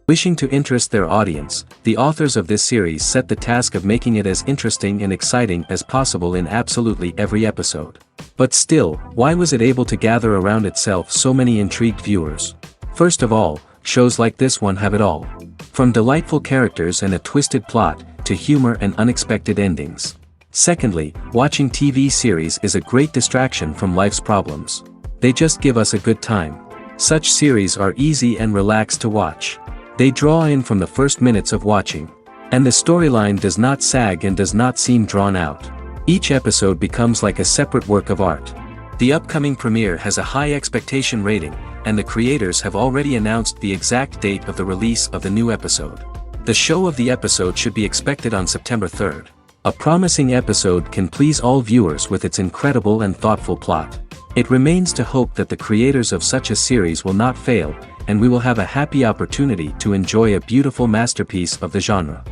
Wishing to interest their audience, the authors of this series set the task of making it as interesting and exciting as possible in absolutely every episode. But still, why was it able to gather around itself so many intrigued viewers? First of all, shows like this one have it all. From delightful characters and a twisted plot, to humor and unexpected endings. Secondly, watching TV series is a great distraction from life's problems. They just give us a good time. Such series are easy and relaxed to watch. They draw in from the first minutes of watching. And the storyline does not sag and does not seem drawn out. Each episode becomes like a separate work of art. The upcoming premiere has a high expectation rating, and the creators have already announced the exact date of the release of the new episode. The show of the episode should be expected on September 3rd. A promising episode can please all viewers with its incredible and thoughtful plot. It remains to hope that the creators of such a series will not fail, and we will have a happy opportunity to enjoy a beautiful masterpiece of the genre.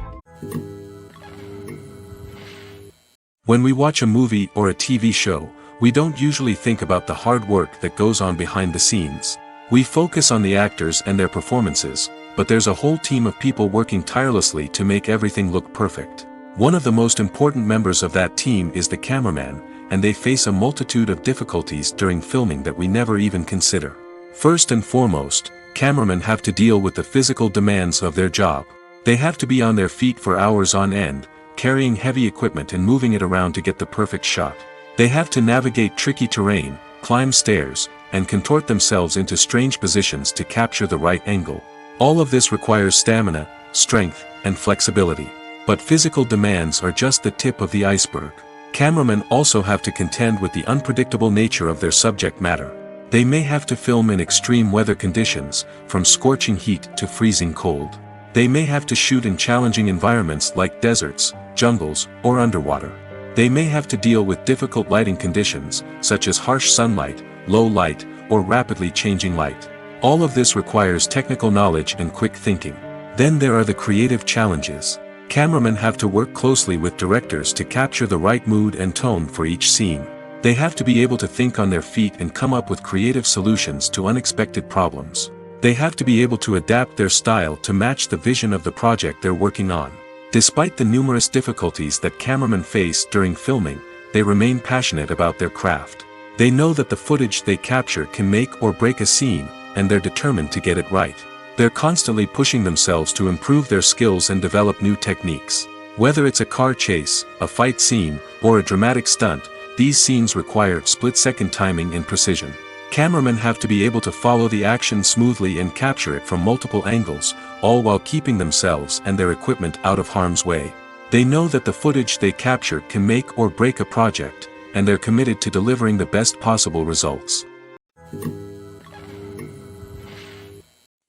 When we watch a movie or a TV show, we don't usually think about the hard work that goes on behind the scenes. We focus on the actors and their performances, but there's a whole team of people working tirelessly to make everything look perfect. One of the most important members of that team is the cameraman, and they face a multitude of difficulties during filming that we never even consider. First and foremost, cameramen have to deal with the physical demands of their job. They have to be on their feet for hours on end, carrying heavy equipment and moving it around to get the perfect shot. They have to navigate tricky terrain, climb stairs, and contort themselves into strange positions to capture the right angle. All of this requires stamina, strength, and flexibility. But physical demands are just the tip of the iceberg. Cameramen also have to contend with the unpredictable nature of their subject matter. They may have to film in extreme weather conditions, from scorching heat to freezing cold. They may have to shoot in challenging environments like deserts, jungles, or underwater. They may have to deal with difficult lighting conditions, such as harsh sunlight, low light, or rapidly changing light. All of this requires technical knowledge and quick thinking. Then there are the creative challenges. Cameramen have to work closely with directors to capture the right mood and tone for each scene. They have to be able to think on their feet and come up with creative solutions to unexpected problems. They have to be able to adapt their style to match the vision of the project they're working on. Despite the numerous difficulties that cameramen face during filming, they remain passionate about their craft. They know that the footage they capture can make or break a scene, and they're determined to get it right. They're constantly pushing themselves to improve their skills and develop new techniques. Whether it's a car chase, a fight scene, or a dramatic stunt, these scenes require split-second timing and precision. Cameramen have to be able to follow the action smoothly and capture it from multiple angles, all while keeping themselves and their equipment out of harm's way. They know that the footage they capture can make or break a project, and they're committed to delivering the best possible results.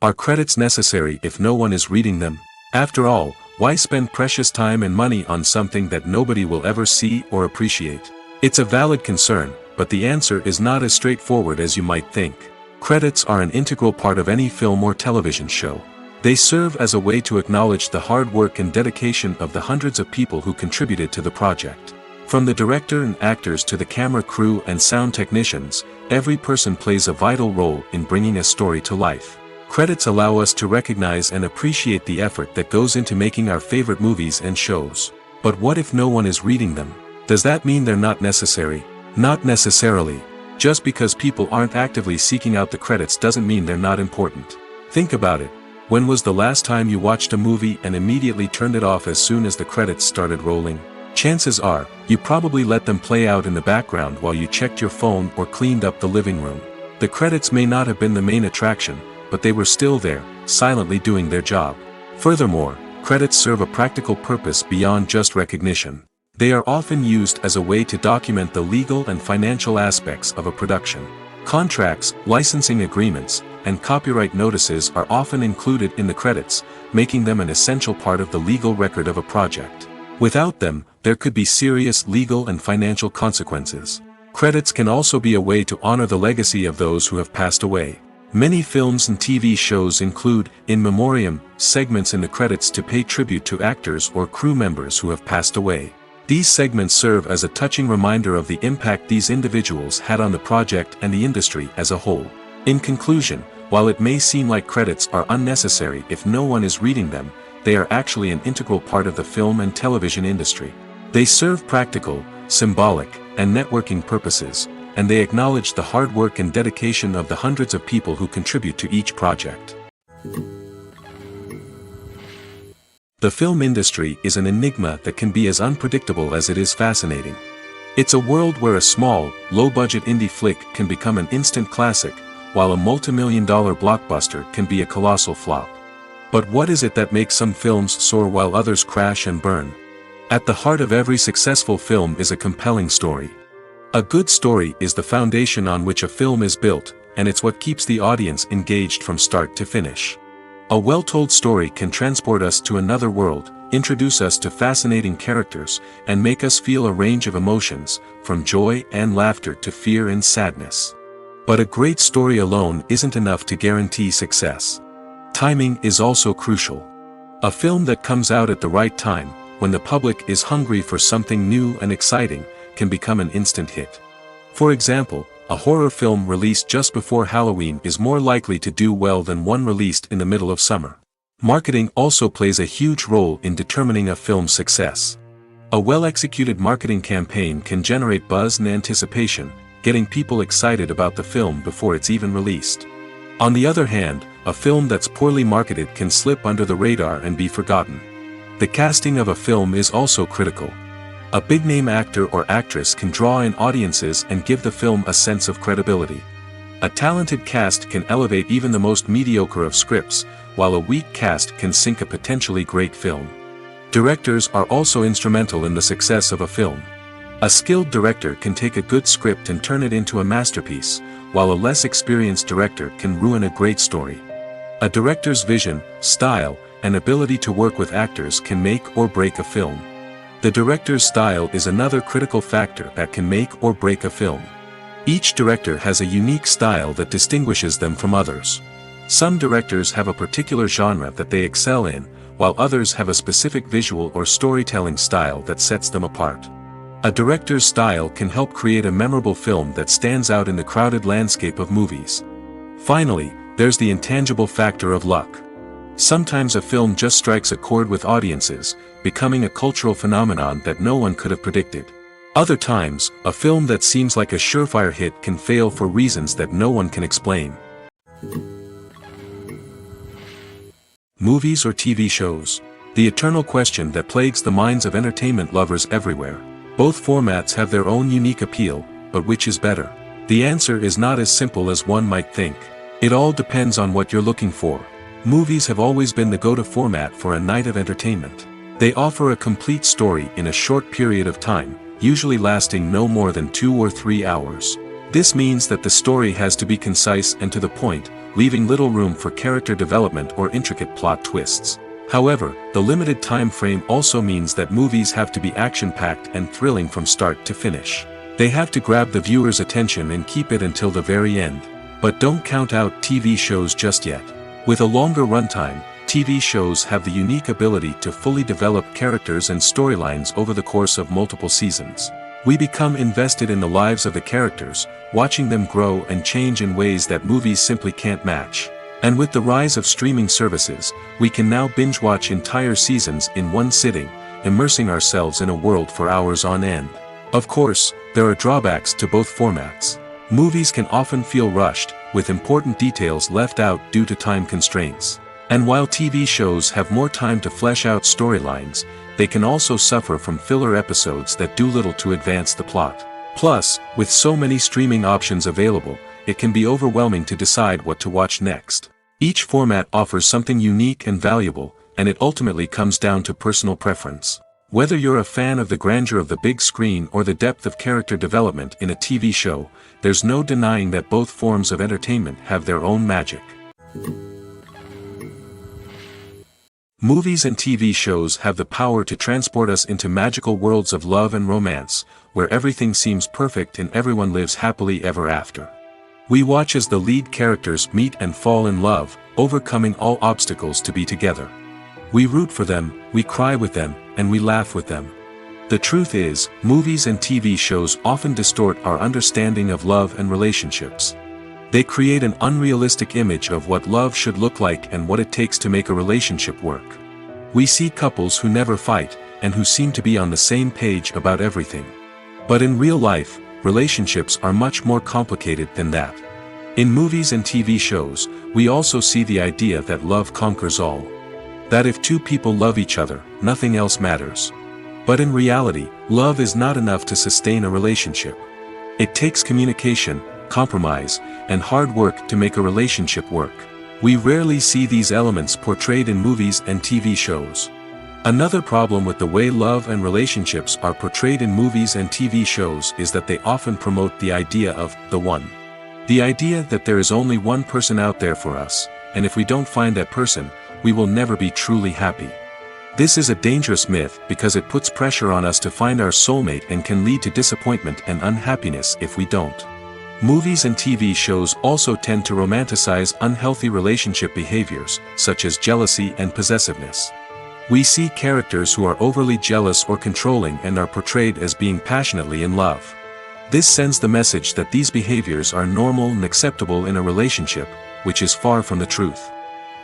Are credits necessary if no one is reading them? After all, why spend precious time and money on something that nobody will ever see or appreciate? It's a valid concern, but the answer is not as straightforward as you might think. Credits are an integral part of any film or television show. They serve as a way to acknowledge the hard work and dedication of the hundreds of people who contributed to the project. From the director and actors to the camera crew and sound technicians, every person plays a vital role in bringing a story to life. Credits allow us to recognize and appreciate the effort that goes into making our favorite movies and shows. But what if no one is reading them? Does that mean they're not necessary? Not necessarily. Just because people aren't actively seeking out the credits doesn't mean they're not important. Think about it. When was the last time you watched a movie and immediately turned it off as soon as the credits started rolling? Chances are, you probably let them play out in the background while you checked your phone or cleaned up the living room. The credits may not have been the main attraction, but they were still there, silently doing their job. Furthermore, credits serve a practical purpose beyond just recognition. They are often used as a way to document the legal and financial aspects of a production. Contracts, licensing agreements, and copyright notices are often included in the credits, making them an essential part of the legal record of a project. Without them, there could be serious legal and financial consequences. Credits can also be a way to honor the legacy of those who have passed away. Many films and TV shows include, in memoriam, segments in the credits to pay tribute to actors or crew members who have passed away. These segments serve as a touching reminder of the impact these individuals had on the project and the industry as a whole. In conclusion, While it may seem like credits are unnecessary if no one is reading them, they are actually an integral part of the film and television industry. They serve practical, symbolic, and networking purposes, and they acknowledge the hard work and dedication of the hundreds of people who contribute to each project. The film industry is an enigma that can be as unpredictable as it is fascinating. It's a world where a small, low-budget indie flick can become an instant classic, while a multi-million-dollar blockbuster can be a colossal flop. But what is it that makes some films soar while others crash and burn? At the heart of every successful film is a compelling story. A good story is the foundation on which a film is built, and it's what keeps the audience engaged from start to finish. A well-told story can transport us to another world, introduce us to fascinating characters, and make us feel a range of emotions, from joy and laughter to fear and sadness. But a great story alone isn't enough to guarantee success. Timing is also crucial. A film that comes out at the right time, when the public is hungry for something new and exciting, can become an instant hit. For example, a horror film released just before Halloween is more likely to do well than one released in the middle of summer. Marketing also plays a huge role in determining a film's success. A well-executed marketing campaign can generate buzz and anticipation, getting people excited about the film before it's even released. On the other hand, a film that's poorly marketed can slip under the radar and be forgotten. The casting of a film is also critical. A big-name actor or actress can draw in audiences and give the film a sense of credibility. A talented cast can elevate even the most mediocre of scripts, while a weak cast can sink a potentially great film. Directors are also instrumental in the success of a film. A skilled director can take a good script and turn it into a masterpiece, while a less experienced director can ruin a great story. A director's vision, style, and ability to work with actors can make or break a film. The director's style is another critical factor that can make or break a film. Each director has a unique style that distinguishes them from others. Some directors have a particular genre that they excel in, while others have a specific visual or storytelling style that sets them apart. A director's style can help create a memorable film that stands out in the crowded landscape of movies. Finally, there's the intangible factor of luck. Sometimes a film just strikes a chord with audiences, becoming a cultural phenomenon that no one could have predicted. Other times, a film that seems like a surefire hit can fail for reasons that no one can explain. Movies or TV shows? The eternal question that plagues the minds of entertainment lovers everywhere. Both formats have their own unique appeal, but which is better? The answer is not as simple as one might think. It all depends on what you're looking for. Movies have always been the go-to format for a night of entertainment. They offer a complete story in a short period of time, usually lasting no more than 2 or 3 hours. This means that the story has to be concise and to the point, leaving little room for character development or intricate plot twists. However, the limited time frame also means that movies have to be action-packed and thrilling from start to finish. They have to grab the viewer's attention and keep it until the very end. But don't count out TV shows just yet. With a longer runtime, TV shows have the unique ability to fully develop characters and storylines over the course of multiple seasons. We become invested in the lives of the characters, watching them grow and change in ways that movies simply can't match. And with the rise of streaming services, we can now binge-watch entire seasons in one sitting, immersing ourselves in a world for hours on end. Of course, there are drawbacks to both formats. Movies can often feel rushed, with important details left out due to time constraints. And while TV shows have more time to flesh out storylines, they can also suffer from filler episodes that do little to advance the plot. Plus, with so many streaming options available, it can be overwhelming to decide what to watch next. Each format offers something unique and valuable, and it ultimately comes down to personal preference. Whether you're a fan of the grandeur of the big screen or the depth of character development in a TV show, there's no denying that both forms of entertainment have their own magic. Movies and TV shows have the power to transport us into magical worlds of love and romance, where everything seems perfect and everyone lives happily ever after. We watch as the lead characters meet and fall in love, overcoming all obstacles to be together. We root for them, we cry with them, and we laugh with them. The truth is, movies and TV shows often distort our understanding of love and relationships. They create an unrealistic image of what love should look like and what it takes to make a relationship work. We see couples who never fight, and who seem to be on the same page about everything. But in real life, relationships are much more complicated than that. In movies and TV shows, we also see the idea that love conquers all. That if two people love each other, nothing else matters. But in reality, love is not enough to sustain a relationship. It takes communication, compromise, and hard work to make a relationship work. We rarely see these elements portrayed in movies and TV shows. Another problem with the way love and relationships are portrayed in movies and TV shows is that they often promote the idea of the one. The idea that there is only one person out there for us, and if we don't find that person, we will never be truly happy. This is a dangerous myth because it puts pressure on us to find our soulmate and can lead to disappointment and unhappiness if we don't. Movies and TV shows also tend to romanticize unhealthy relationship behaviors, such as jealousy and possessiveness. We see characters who are overly jealous or controlling and are portrayed as being passionately in love. This sends the message that these behaviors are normal and acceptable in a relationship, which is far from the truth.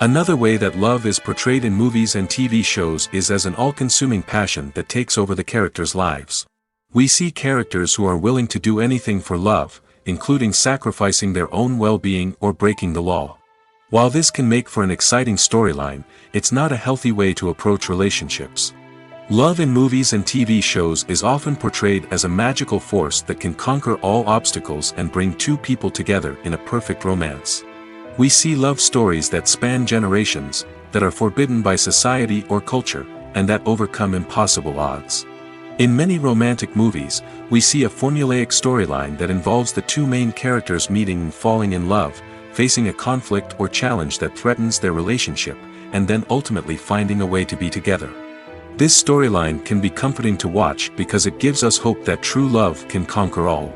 Another way that love is portrayed in movies and TV shows is as an all-consuming passion that takes over the characters' lives. We see characters who are willing to do anything for love, including sacrificing their own well-being or breaking the law. While this can make for an exciting storyline, it's not a healthy way to approach relationships. Love in movies and TV shows is often portrayed as a magical force that can conquer all obstacles and bring two people together in a perfect romance. We see love stories that span generations, that are forbidden by society or culture, and that overcome impossible odds. In many romantic movies, we see a formulaic storyline that involves the two main characters meeting and falling in love, facing a conflict or challenge that threatens their relationship, and then ultimately finding a way to be together. This storyline can be comforting to watch because it gives us hope that true love can conquer all.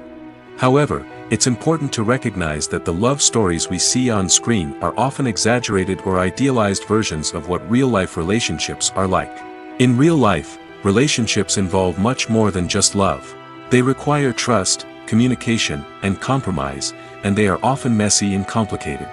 However, it's important to recognize that the love stories we see on screen are often exaggerated or idealized versions of what real-life relationships are like. In real life, relationships involve much more than just love. They require trust, communication, and compromise, and they are often messy and complicated.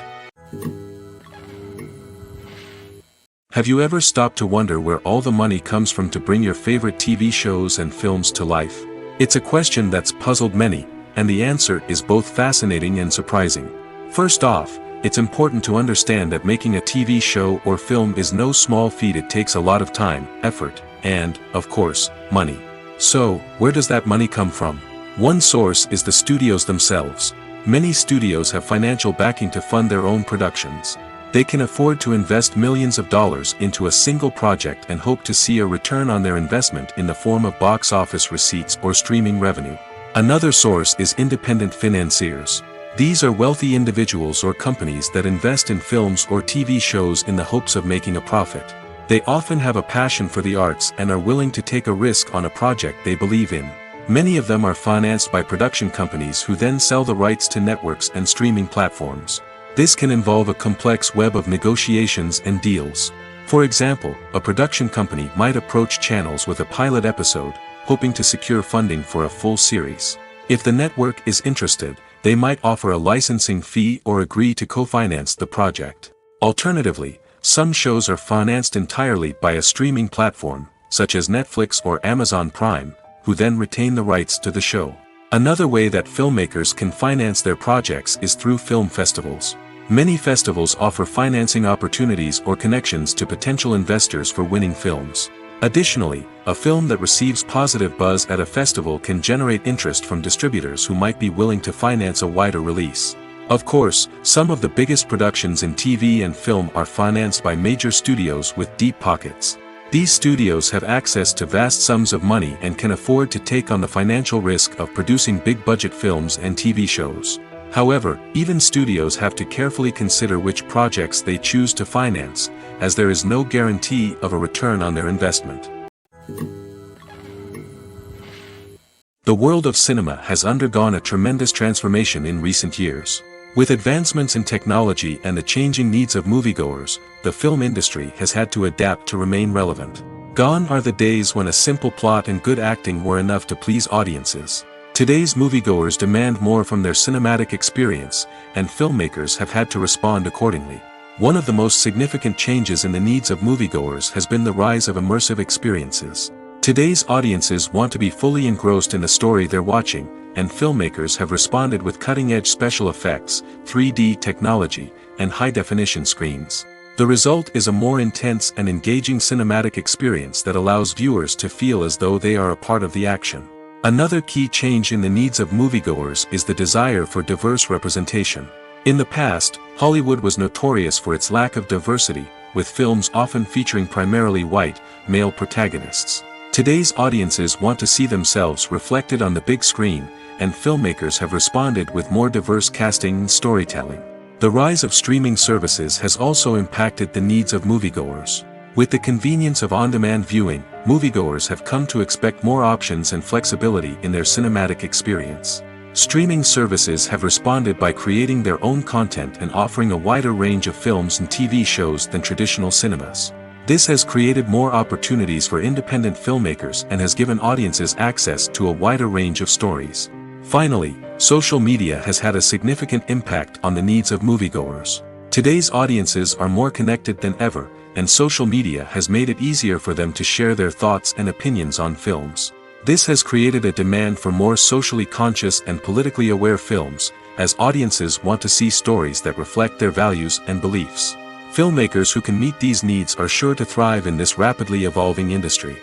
Have you ever stopped to wonder where all the money comes from to bring your favorite TV shows and films to life? It's a question that's puzzled many, and the answer is both fascinating and surprising. First off, it's important to understand that making a TV show or film is no small feat. It takes a lot of time, effort, and, of course, money. So, where does that money come from? One source is the studios themselves. Many studios have financial backing to fund their own productions. They can afford to invest millions of dollars into a single project and hope to see a return on their investment in the form of box office receipts or streaming revenue. Another source is independent financiers. These are wealthy individuals or companies that invest in films or TV shows in the hopes of making a profit. They often have a passion for the arts and are willing to take a risk on a project they believe in. Many of them are financed by production companies who then sell the rights to networks and streaming platforms. This can involve a complex web of negotiations and deals. For example, a production company might approach channels with a pilot episode, hoping to secure funding for a full series. If the network is interested, they might offer a licensing fee or agree to co-finance the project. Alternatively, some shows are financed entirely by a streaming platform, such as Netflix or Amazon Prime, who then retain the rights to the show. Another way that filmmakers can finance their projects is through film festivals. Many festivals offer financing opportunities or connections to potential investors for winning films. Additionally, a film that receives positive buzz at a festival can generate interest from distributors who might be willing to finance a wider release. Of course, some of the biggest productions in TV and film are financed by major studios with deep pockets. These studios have access to vast sums of money and can afford to take on the financial risk of producing big-budget films and TV shows. However, even studios have to carefully consider which projects they choose to finance, as there is no guarantee of a return on their investment. The world of cinema has undergone a tremendous transformation in recent years. With advancements in technology and the changing needs of moviegoers, the film industry has had to adapt to remain relevant. Gone are the days when a simple plot and good acting were enough to please audiences. Today's moviegoers demand more from their cinematic experience, and filmmakers have had to respond accordingly. One of the most significant changes in the needs of moviegoers has been the rise of immersive experiences. Today's audiences want to be fully engrossed in the story they're watching, and filmmakers have responded with cutting-edge special effects, 3D technology, and high-definition screens. The result is a more intense and engaging cinematic experience that allows viewers to feel as though they are a part of the action. Another key change in the needs of moviegoers is the desire for diverse representation. In the past, Hollywood was notorious for its lack of diversity, with films often featuring primarily white, male protagonists. Today's audiences want to see themselves reflected on the big screen, and filmmakers have responded with more diverse casting and storytelling. The rise of streaming services has also impacted the needs of moviegoers. With the convenience of on-demand viewing, moviegoers have come to expect more options and flexibility in their cinematic experience. Streaming services have responded by creating their own content and offering a wider range of films and TV shows than traditional cinemas. This has created more opportunities for independent filmmakers and has given audiences access to a wider range of stories. Finally, social media has had a significant impact on the needs of moviegoers. Today's audiences are more connected than ever, and social media has made it easier for them to share their thoughts and opinions on films. This has created a demand for more socially conscious and politically aware films, as audiences want to see stories that reflect their values and beliefs. Filmmakers who can meet these needs are sure to thrive in this rapidly evolving industry.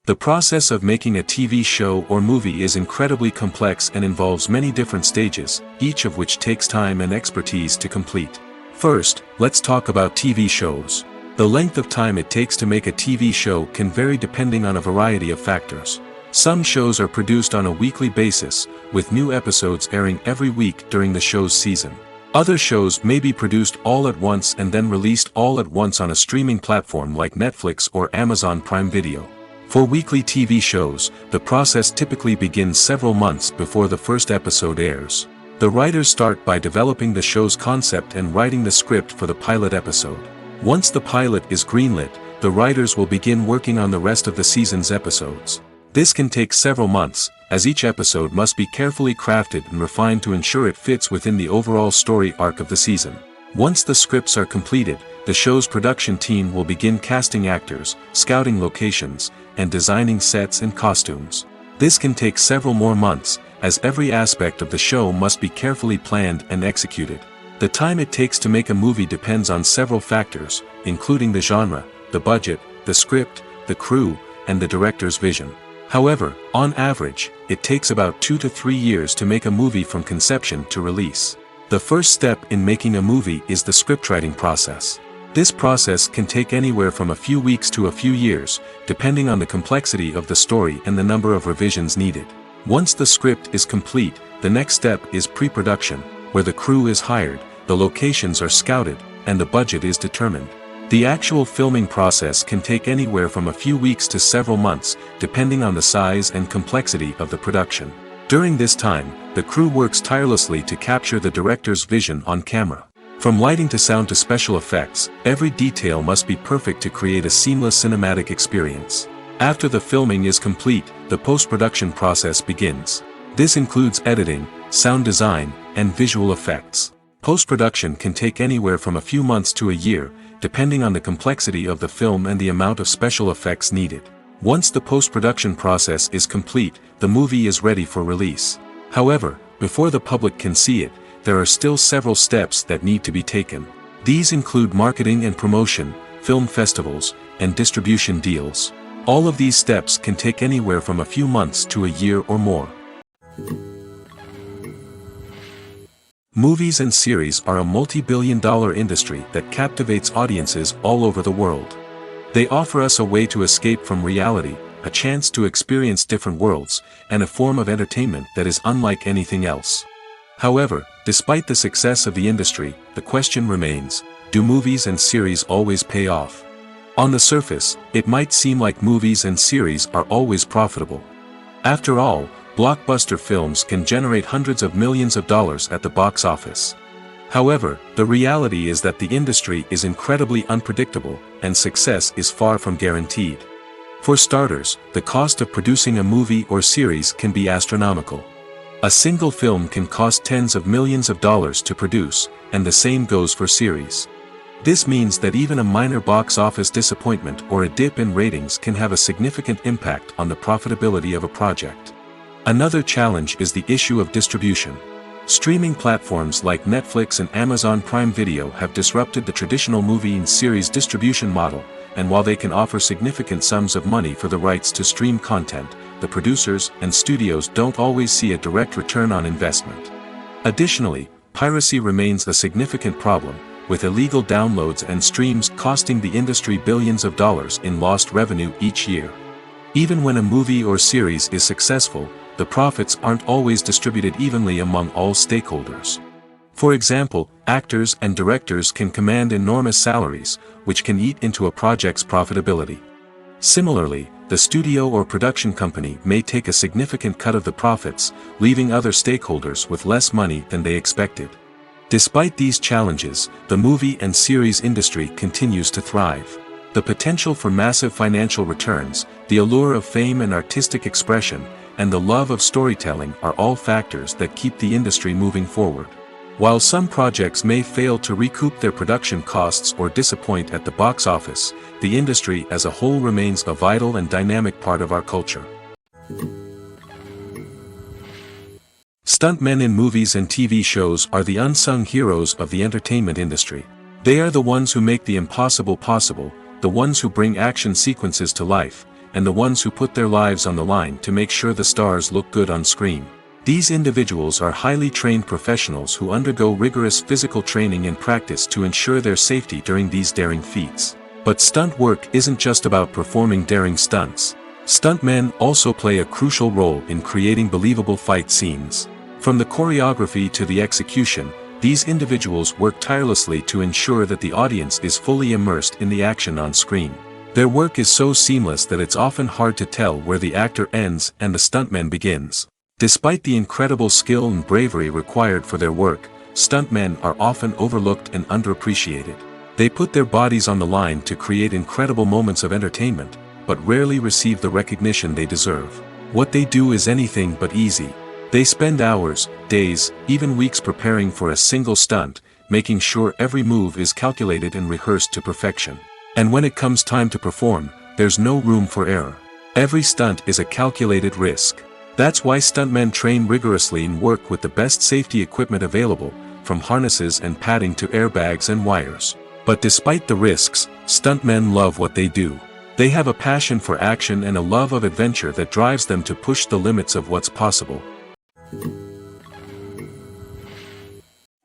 The process of making a TV show or movie is incredibly complex and involves many different stages, each of which takes time and expertise to complete. First, let's talk about TV shows. The length of time it takes to make a TV show can vary depending on a variety of factors. Some shows are produced on a weekly basis, with new episodes airing every week during the show's season. Other shows may be produced all at once and then released all at once on a streaming platform like Netflix or Amazon Prime Video. For weekly TV shows, the process typically begins several months before the first episode airs. The writers start by developing the show's concept and writing the script for the pilot episode. Once the pilot is greenlit, the writers will begin working on the rest of the season's episodes. This can take several months, as each episode must be carefully crafted and refined to ensure it fits within the overall story arc of the season. Once the scripts are completed, the show's production team will begin casting actors, scouting locations, and designing sets and costumes. This can take several more months, as every aspect of the show must be carefully planned and executed. The time it takes to make a movie depends on several factors, including the genre, the budget, the script, the crew, and the director's vision. However, on average, it takes about 2 to 3 years to make a movie from conception to release. The first step in making a movie is the scriptwriting process. This process can take anywhere from a few weeks to a few years, depending on the complexity of the story and the number of revisions needed. Once the script is complete, the next step is pre-production, where the crew is hired, the locations are scouted, and the budget is determined. The actual filming process can take anywhere from a few weeks to several months, depending on the size and complexity of the production. During this time, the crew works tirelessly to capture the director's vision on camera. From lighting to sound to special effects, every detail must be perfect to create a seamless cinematic experience. After the filming is complete, the post-production process begins. This includes editing, sound design, and visual effects. Post-production can take anywhere from a few months to a year, depending on the complexity of the film and the amount of special effects needed. Once the post-production process is complete, the movie is ready for release. However, before the public can see it, there are still several steps that need to be taken. These include marketing and promotion, film festivals, and distribution deals. All of these steps can take anywhere from a few months to a year or more. Movies and series are a multi-billion-dollar industry that captivates audiences all over the world. They offer us a way to escape from reality, a chance to experience different worlds, and a form of entertainment that is unlike anything else. However, despite the success of the industry, the question remains, do movies and series always pay off? On the surface, it might seem like movies and series are always profitable. After all, blockbuster films can generate hundreds of millions of dollars at the box office. However, the reality is that the industry is incredibly unpredictable, and success is far from guaranteed. For starters, the cost of producing a movie or series can be astronomical. A single film can cost tens of millions of dollars to produce, and the same goes for series. This means that even a minor box office disappointment or a dip in ratings can have a significant impact on the profitability of a project. Another challenge is the issue of distribution. Streaming platforms like Netflix and Amazon Prime Video have disrupted the traditional movie and series distribution model, and while they can offer significant sums of money for the rights to stream content, the producers and studios don't always see a direct return on investment. Additionally, piracy remains a significant problem, with illegal downloads and streams costing the industry billions of dollars in lost revenue each year. Even when a movie or series is successful, the profits aren't always distributed evenly among all stakeholders. For example, actors and directors can command enormous salaries, which can eat into a project's profitability. Similarly, the studio or production company may take a significant cut of the profits, leaving other stakeholders with less money than they expected. Despite these challenges, the movie and series industry continues to thrive. The potential for massive financial returns, the allure of fame and artistic expression, and the love of storytelling are all factors that keep the industry moving forward. While some projects may fail to recoup their production costs or disappoint at the box office, the industry as a whole remains a vital and dynamic part of our culture. Stuntmen in movies and TV shows are the unsung heroes of the entertainment industry. They are the ones who make the impossible possible, the ones who bring action sequences to life, and the ones who put their lives on the line to make sure the stars look good on screen. These individuals are highly trained professionals who undergo rigorous physical training and practice to ensure their safety during these daring feats. But stunt work isn't just about performing daring stunts. Stuntmen also play a crucial role in creating believable fight scenes. From the choreography to the execution, these individuals work tirelessly to ensure that the audience is fully immersed in the action on screen. Their work is so seamless that it's often hard to tell where the actor ends and the stuntman begins. Despite the incredible skill and bravery required for their work, stuntmen are often overlooked and underappreciated. They put their bodies on the line to create incredible moments of entertainment, but rarely receive the recognition they deserve. What they do is anything but easy. They spend hours, days, even weeks preparing for a single stunt, making sure every move is calculated and rehearsed to perfection. And when it comes time to perform, there's no room for error. Every stunt is a calculated risk. That's why stuntmen train rigorously and work with the best safety equipment available, from harnesses and padding to airbags and wires. But despite the risks, stuntmen love what they do. They have a passion for action and a love of adventure that drives them to push the limits of what's possible.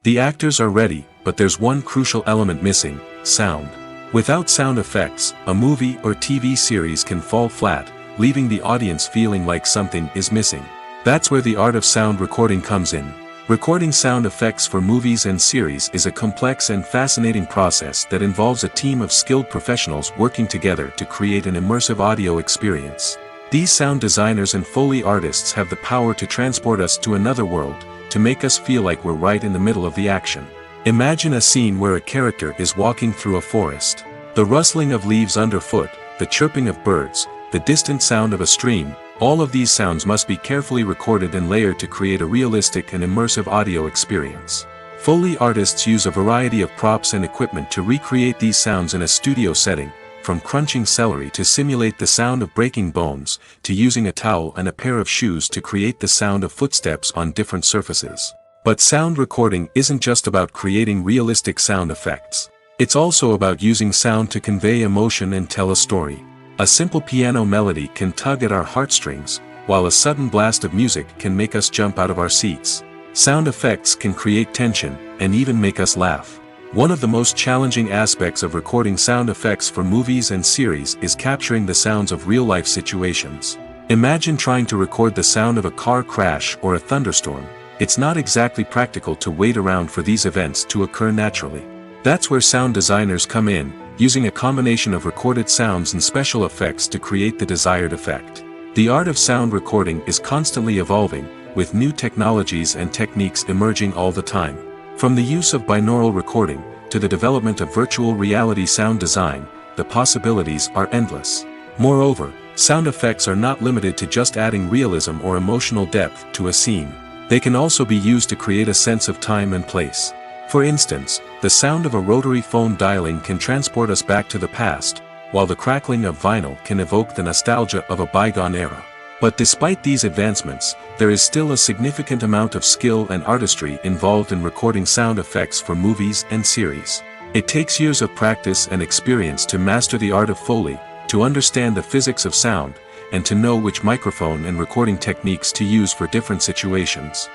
The actors are ready, but there's one crucial element missing: sound. Without sound effects, a movie or TV series can fall flat, leaving the audience feeling like something is missing. That's where the art of sound recording comes in. Recording sound effects for movies and series is a complex and fascinating process that involves a team of skilled professionals working together to create an immersive audio experience. These sound designers and Foley artists have the power to transport us to another world, to make us feel like we're right in the middle of the action. Imagine a scene where a character is walking through a forest. The rustling of leaves underfoot, the chirping of birds, the distant sound of a stream, all of these sounds must be carefully recorded and layered to create a realistic and immersive audio experience. Foley artists use a variety of props and equipment to recreate these sounds in a studio setting, from crunching celery to simulate the sound of breaking bones, to using a towel and a pair of shoes to create the sound of footsteps on different surfaces. But sound recording isn't just about creating realistic sound effects. It's also about using sound to convey emotion and tell a story. A simple piano melody can tug at our heartstrings, while a sudden blast of music can make us jump out of our seats. Sound effects can create tension, and even make us laugh. One of the most challenging aspects of recording sound effects for movies and series is capturing the sounds of real-life situations. Imagine trying to record the sound of a car crash or a thunderstorm. It's not exactly practical to wait around for these events to occur naturally. That's where sound designers come in, using a combination of recorded sounds and special effects to create the desired effect. The art of sound recording is constantly evolving, with new technologies and techniques emerging all the time. From the use of binaural recording, to the development of virtual reality sound design, the possibilities are endless. Moreover, Sound effects are not limited to just adding realism or emotional depth to a scene. They can also be used to create a sense of time and place. For instance, the sound of a rotary phone dialing can transport us back to the past, while the crackling of vinyl can evoke the nostalgia of a bygone era. But despite these advancements, there is still a significant amount of skill and artistry involved in recording sound effects for movies and series. It takes years of practice and experience to master the art of Foley, to understand the physics of sound, and to know which microphone and recording techniques to use for different situations.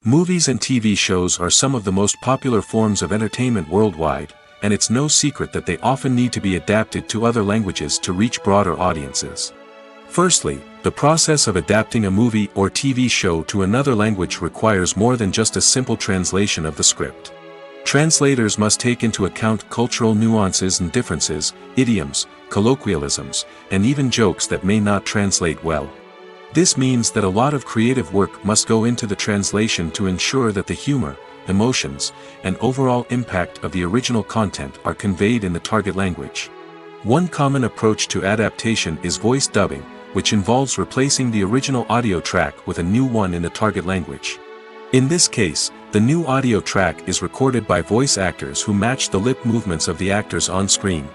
Movies and TV shows are some of the most popular forms of entertainment worldwide, and it's no secret that they often need to be adapted to other languages to reach broader audiences. Firstly, the process of adapting a movie or TV show to another language requires more than just a simple translation of the script. Translators must take into account cultural nuances and differences, idioms, colloquialisms, and even jokes that may not translate well. This means that a lot of creative work must go into the translation to ensure that the humor, emotions, and overall impact of the original content are conveyed in the target language. One common approach to adaptation is voice dubbing, which involves replacing the original audio track with a new one in the target language. In this case, the new audio track is recorded by voice actors who match the lip movements of the actors on screen.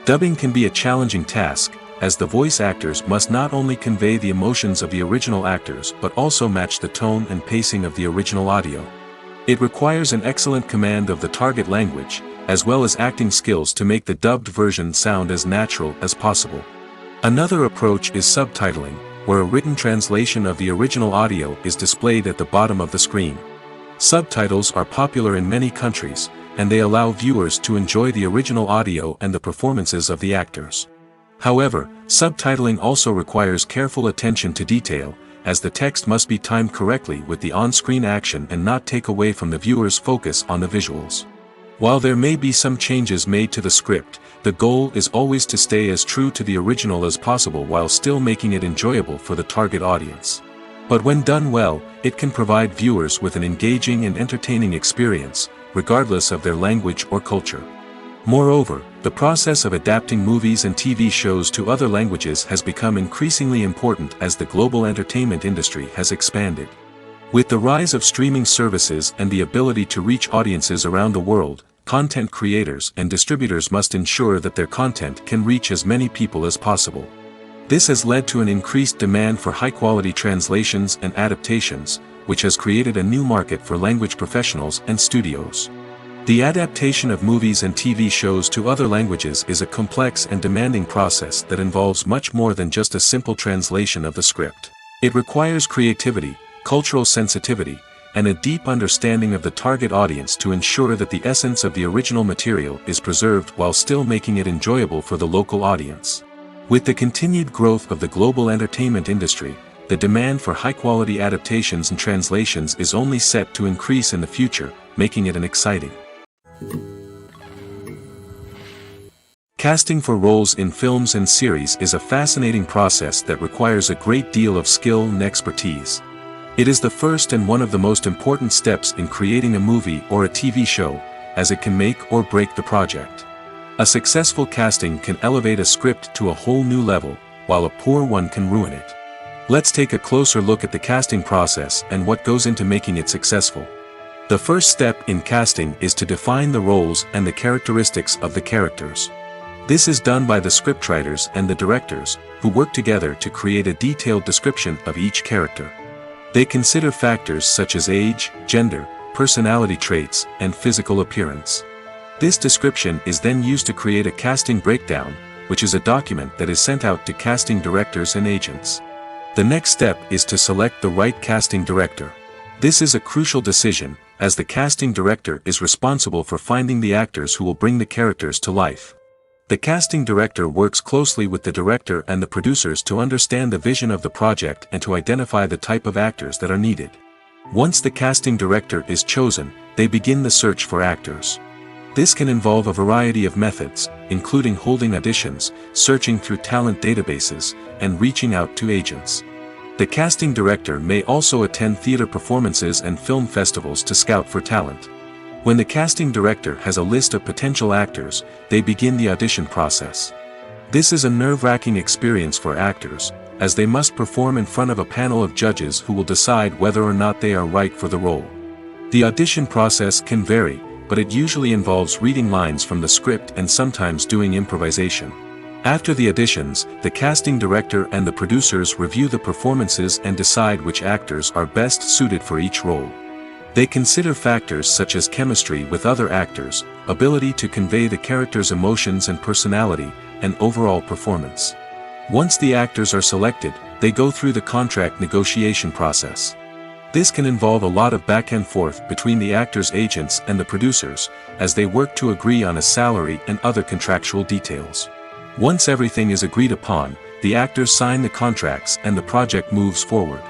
Dubbing can be a challenging task, as the voice actors must not only convey the emotions of the original actors but also match the tone and pacing of the original audio. It requires an excellent command of the target language, as well as acting skills to make the dubbed version sound as natural as possible. Another approach is subtitling, where a written translation of the original audio is displayed at the bottom of the screen. Subtitles are popular in many countries, and they allow viewers to enjoy the original audio and the performances of the actors. However, subtitling also requires careful attention to detail, as the text must be timed correctly with the on-screen action and not take away from the viewer's focus on the visuals. While there may be some changes made to the script, the goal is always to stay as true to the original as possible while still making it enjoyable for the target audience. But when done well, it can provide viewers with an engaging and entertaining experience, regardless of their language or culture. Moreover, the process of adapting movies and TV shows to other languages has become increasingly important as the global entertainment industry has expanded. With the rise of streaming services and the ability to reach audiences around the world, content creators and distributors must ensure that their content can reach as many people as possible. This has led to an increased demand for high-quality translations and adaptations, which has created a new market for language professionals and studios. The adaptation of movies and TV shows to other languages is a complex and demanding process that involves much more than just a simple translation of the script. It requires creativity, cultural sensitivity, and a deep understanding of the target audience to ensure that the essence of the original material is preserved while still making it enjoyable for the local audience. With the continued growth of the global entertainment industry, the demand for high-quality adaptations and translations is only set to increase in the future, making it an exciting. Casting for roles in films and series is a fascinating process that requires a great deal of skill and expertise. It is the first and one of the most important steps in creating a movie or a TV show, as it can make or break the project. A successful casting can elevate a script to a whole new level, while a poor one can ruin it. Let's take a closer look at the casting process and what goes into making it successful. The first step in casting is to define the roles and the characteristics of the characters. This is done by the scriptwriters and the directors, who work together to create a detailed description of each character. They consider factors such as age, gender, personality traits, and physical appearance. This description is then used to create a casting breakdown, which is a document that is sent out to casting directors and agents. The next step is to select the right casting director. This is a crucial decision, as the casting director is responsible for finding the actors who will bring the characters to life. The casting director works closely with the director and the producers to understand the vision of the project and to identify the type of actors that are needed. Once the casting director is chosen, they begin the search for actors. This can involve a variety of methods, including holding auditions, searching through talent databases, and reaching out to agents. The casting director may also attend theater performances and film festivals to scout for talent. When the casting director has a list of potential actors, they begin the audition process. This is a nerve-wracking experience for actors, as they must perform in front of a panel of judges who will decide whether or not they are right for the role. The audition process can vary, but it usually involves reading lines from the script and sometimes doing improvisation. After the auditions, the casting director and the producers review the performances and decide which actors are best suited for each role. They consider factors such as chemistry with other actors, ability to convey the character's emotions and personality, and overall performance. Once the actors are selected, they go through the contract negotiation process. This can involve a lot of back and forth between the actors' agents and the producers, as they work to agree on a salary and other contractual details. Once everything is agreed upon, the actors sign the contracts and the project moves forward.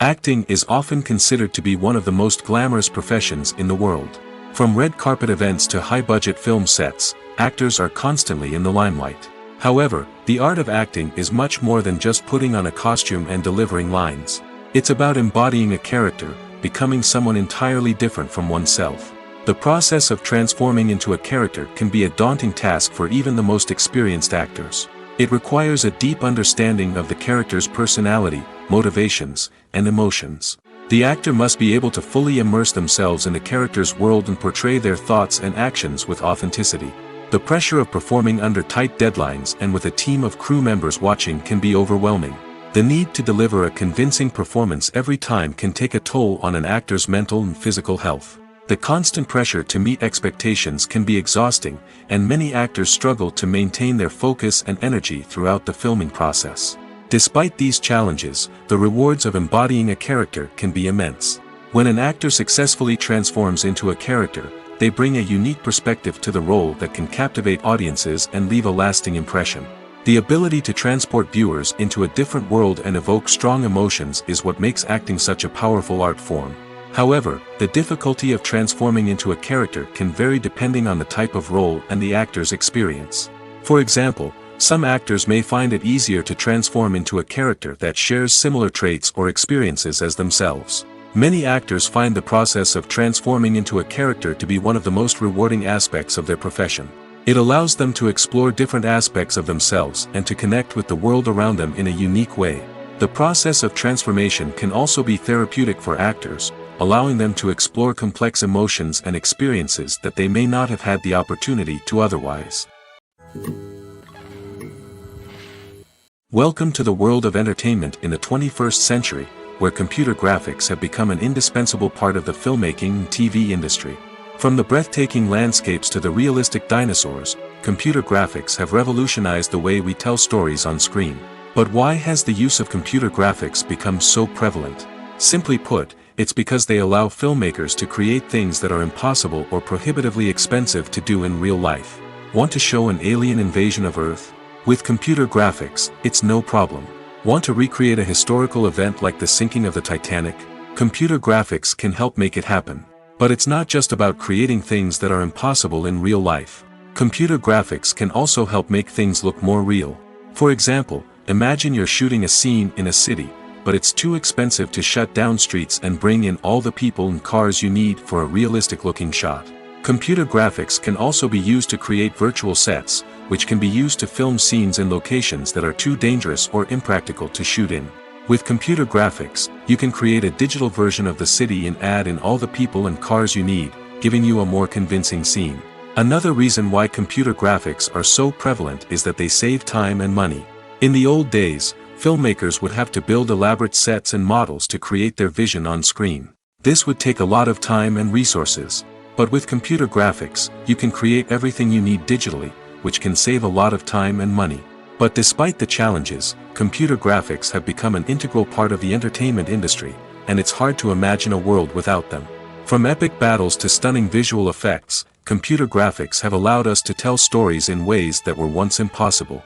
Acting is often considered to be one of the most glamorous professions in the world. From red carpet events to high-budget film sets, actors are constantly in the limelight. However, the art of acting is much more than just putting on a costume and delivering lines. It's about embodying a character, becoming someone entirely different from oneself. The process of transforming into a character can be a daunting task for even the most experienced actors. It requires a deep understanding of the character's personality, motivations, and emotions. The actor must be able to fully immerse themselves in the character's world and portray their thoughts and actions with authenticity. The pressure of performing under tight deadlines and with a team of crew members watching can be overwhelming. The need to deliver a convincing performance every time can take a toll on an actor's mental and physical health. The constant pressure to meet expectations can be exhausting, and many actors struggle to maintain their focus and energy throughout the filming process. Despite these challenges, the rewards of embodying a character can be immense. When an actor successfully transforms into a character, they bring a unique perspective to the role that can captivate audiences and leave a lasting impression. The ability to transport viewers into a different world and evoke strong emotions is what makes acting such a powerful art form. However, the difficulty of transforming into a character can vary depending on the type of role and the actor's experience. For example, some actors may find it easier to transform into a character that shares similar traits or experiences as themselves. Many actors find the process of transforming into a character to be one of the most rewarding aspects of their profession. It allows them to explore different aspects of themselves and to connect with the world around them in a unique way. The process of transformation can also be therapeutic for actors, allowing them to explore complex emotions and experiences that they may not have had the opportunity to otherwise. Welcome to the world of entertainment in the 21st century, where computer graphics have become an indispensable part of the filmmaking and TV industry. From the breathtaking landscapes to the realistic dinosaurs, computer graphics have revolutionized the way we tell stories on screen. But why has the use of computer graphics become so prevalent? Simply put, it's because they allow filmmakers to create things that are impossible or prohibitively expensive to do in real life. Want to show an alien invasion of Earth? With computer graphics, it's no problem. Want to recreate a historical event like the sinking of the Titanic? Computer graphics can help make it happen. But it's not just about creating things that are impossible in real life. Computer graphics can also help make things look more real. For example, imagine you're shooting a scene in a city, but it's too expensive to shut down streets and bring in all the people and cars you need for a realistic-looking shot. Computer graphics can also be used to create virtual sets, which can be used to film scenes in locations that are too dangerous or impractical to shoot in. With computer graphics, you can create a digital version of the city and add in all the people and cars you need, giving you a more convincing scene. Another reason why computer graphics are so prevalent is that they save time and money. In the old days, filmmakers would have to build elaborate sets and models to create their vision on screen. This would take a lot of time and resources. But with computer graphics, you can create everything you need digitally, which can save a lot of time and money. But despite the challenges, computer graphics have become an integral part of the entertainment industry, and it's hard to imagine a world without them. From epic battles to stunning visual effects, computer graphics have allowed us to tell stories in ways that were once impossible.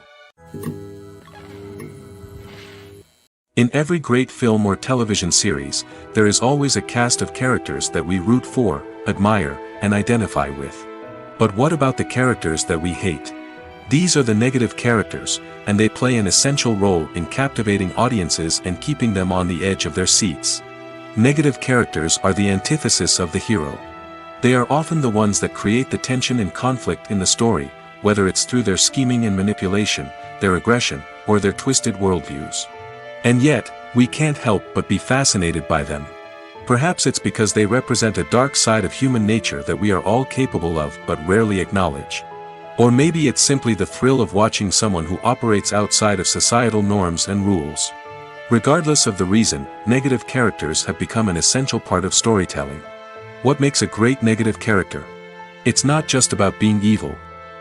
In every great film or television series, there is always a cast of characters that we root for, admire, and identify with. But what about the characters that we hate? These are the negative characters, and they play an essential role in captivating audiences and keeping them on the edge of their seats. Negative characters are the antithesis of the hero. They are often the ones that create the tension and conflict in the story, whether it's through their scheming and manipulation, their aggression, or their twisted worldviews. And yet, we can't help but be fascinated by them. Perhaps it's because they represent a dark side of human nature that we are all capable of but rarely acknowledge. Or maybe it's simply the thrill of watching someone who operates outside of societal norms and rules. Regardless of the reason, negative characters have become an essential part of storytelling. What makes a great negative character? It's not just about being evil.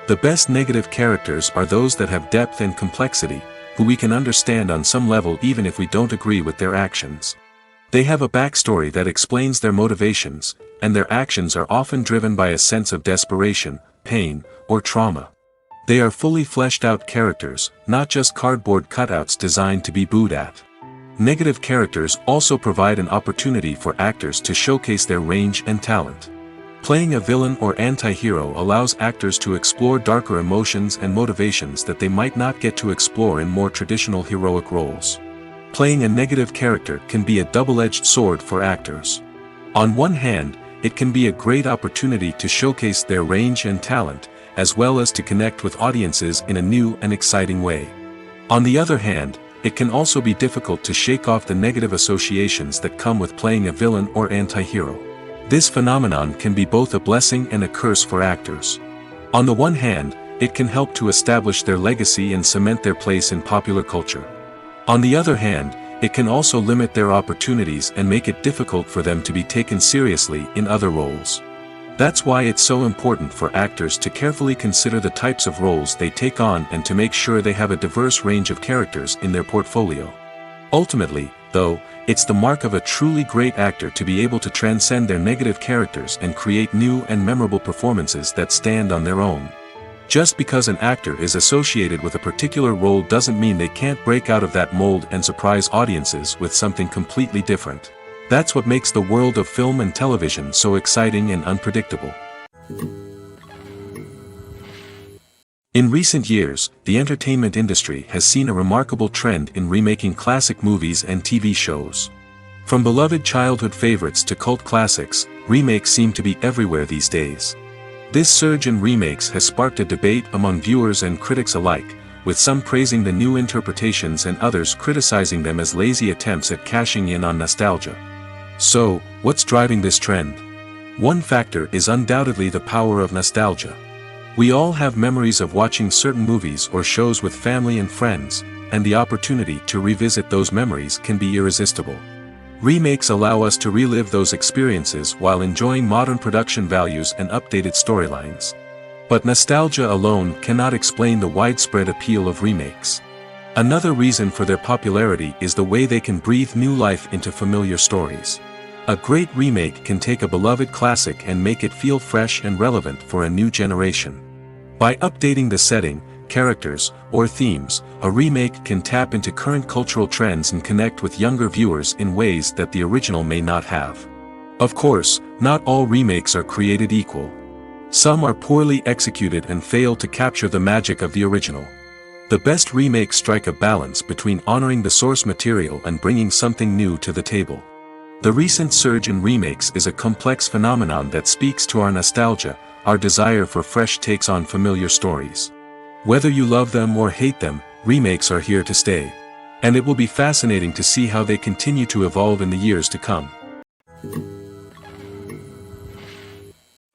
The best negative characters are those that have depth and complexity, who we can understand on some level even if we don't agree with their actions. They have a backstory that explains their motivations, and their actions are often driven by a sense of desperation, pain, or trauma. They are fully fleshed out characters, not just cardboard cutouts designed to be booed at. Negative characters also provide an opportunity for actors to showcase their range and talent. Playing a villain or anti-hero allows actors to explore darker emotions and motivations that they might not get to explore in more traditional heroic roles. Playing a negative character can be a double-edged sword for actors. On one hand, it can be a great opportunity to showcase their range and talent, as well as to connect with audiences in a new and exciting way. On the other hand, it can also be difficult to shake off the negative associations that come with playing a villain or anti-hero. This phenomenon can be both a blessing and a curse for actors. On the one hand, it can help to establish their legacy and cement their place in popular culture. On the other hand, it can also limit their opportunities and make it difficult for them to be taken seriously in other roles. That's why it's so important for actors to carefully consider the types of roles they take on and to make sure they have a diverse range of characters in their portfolio. Ultimately, though, it's the mark of a truly great actor to be able to transcend their negative characters and create new and memorable performances that stand on their own. Just because an actor is associated with a particular role doesn't mean they can't break out of that mold and surprise audiences with something completely different. That's what makes the world of film and television so exciting and unpredictable. In recent years, the entertainment industry has seen a remarkable trend in remaking classic movies and TV shows. From beloved childhood favorites to cult classics, remakes seem to be everywhere these days. This surge in remakes has sparked a debate among viewers and critics alike, with some praising the new interpretations and others criticizing them as lazy attempts at cashing in on nostalgia. So, what's driving this trend? One factor is undoubtedly the power of nostalgia. We all have memories of watching certain movies or shows with family and friends, and the opportunity to revisit those memories can be irresistible. Remakes allow us to relive those experiences while enjoying modern production values and updated storylines. But nostalgia alone cannot explain the widespread appeal of remakes. Another reason for their popularity is the way they can breathe new life into familiar stories. A great remake can take a beloved classic and make it feel fresh and relevant for a new generation. By updating the setting, characters, or themes, a remake can tap into current cultural trends and connect with younger viewers in ways that the original may not have. Of course, not all remakes are created equal. Some are poorly executed and fail to capture the magic of the original. The best remakes strike a balance between honoring the source material and bringing something new to the table. The recent surge in remakes is a complex phenomenon that speaks to our nostalgia, our desire for fresh takes on familiar stories. Whether you love them or hate them, remakes are here to stay. And it will be fascinating to see how they continue to evolve in the years to come.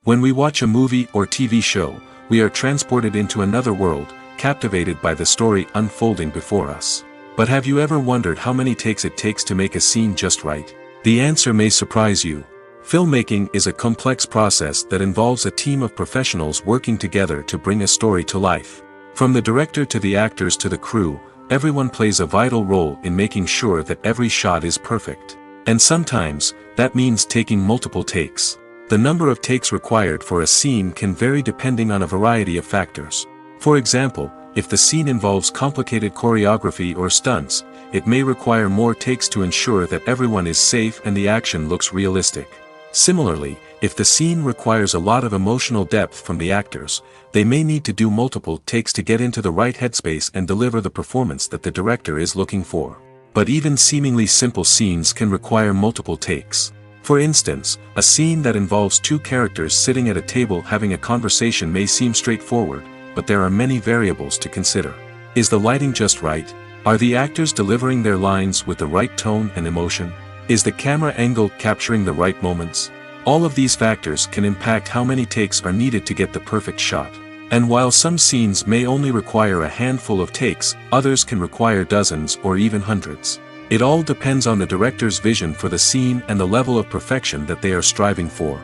When we watch a movie or TV show, we are transported into another world, captivated by the story unfolding before us. But have you ever wondered how many takes it takes to make a scene just right? The answer may surprise you. Filmmaking is a complex process that involves a team of professionals working together to bring a story to life. From the director to the actors to the crew, everyone plays a vital role in making sure that every shot is perfect. And sometimes, that means taking multiple takes. The number of takes required for a scene can vary depending on a variety of factors. For example, if the scene involves complicated choreography or stunts, it may require more takes to ensure that everyone is safe and the action looks realistic. Similarly, if the scene requires a lot of emotional depth from the actors, they may need to do multiple takes to get into the right headspace and deliver the performance that the director is looking for. But even seemingly simple scenes can require multiple takes. For instance, a scene that involves two characters sitting at a table having a conversation may seem straightforward, but there are many variables to consider. Is the lighting just right? Are the actors delivering their lines with the right tone and emotion? Is the camera angle capturing the right moments? All of these factors can impact how many takes are needed to get the perfect shot. And while some scenes may only require a handful of takes, others can require dozens or even hundreds. It all depends on the director's vision for the scene and the level of perfection that they are striving for.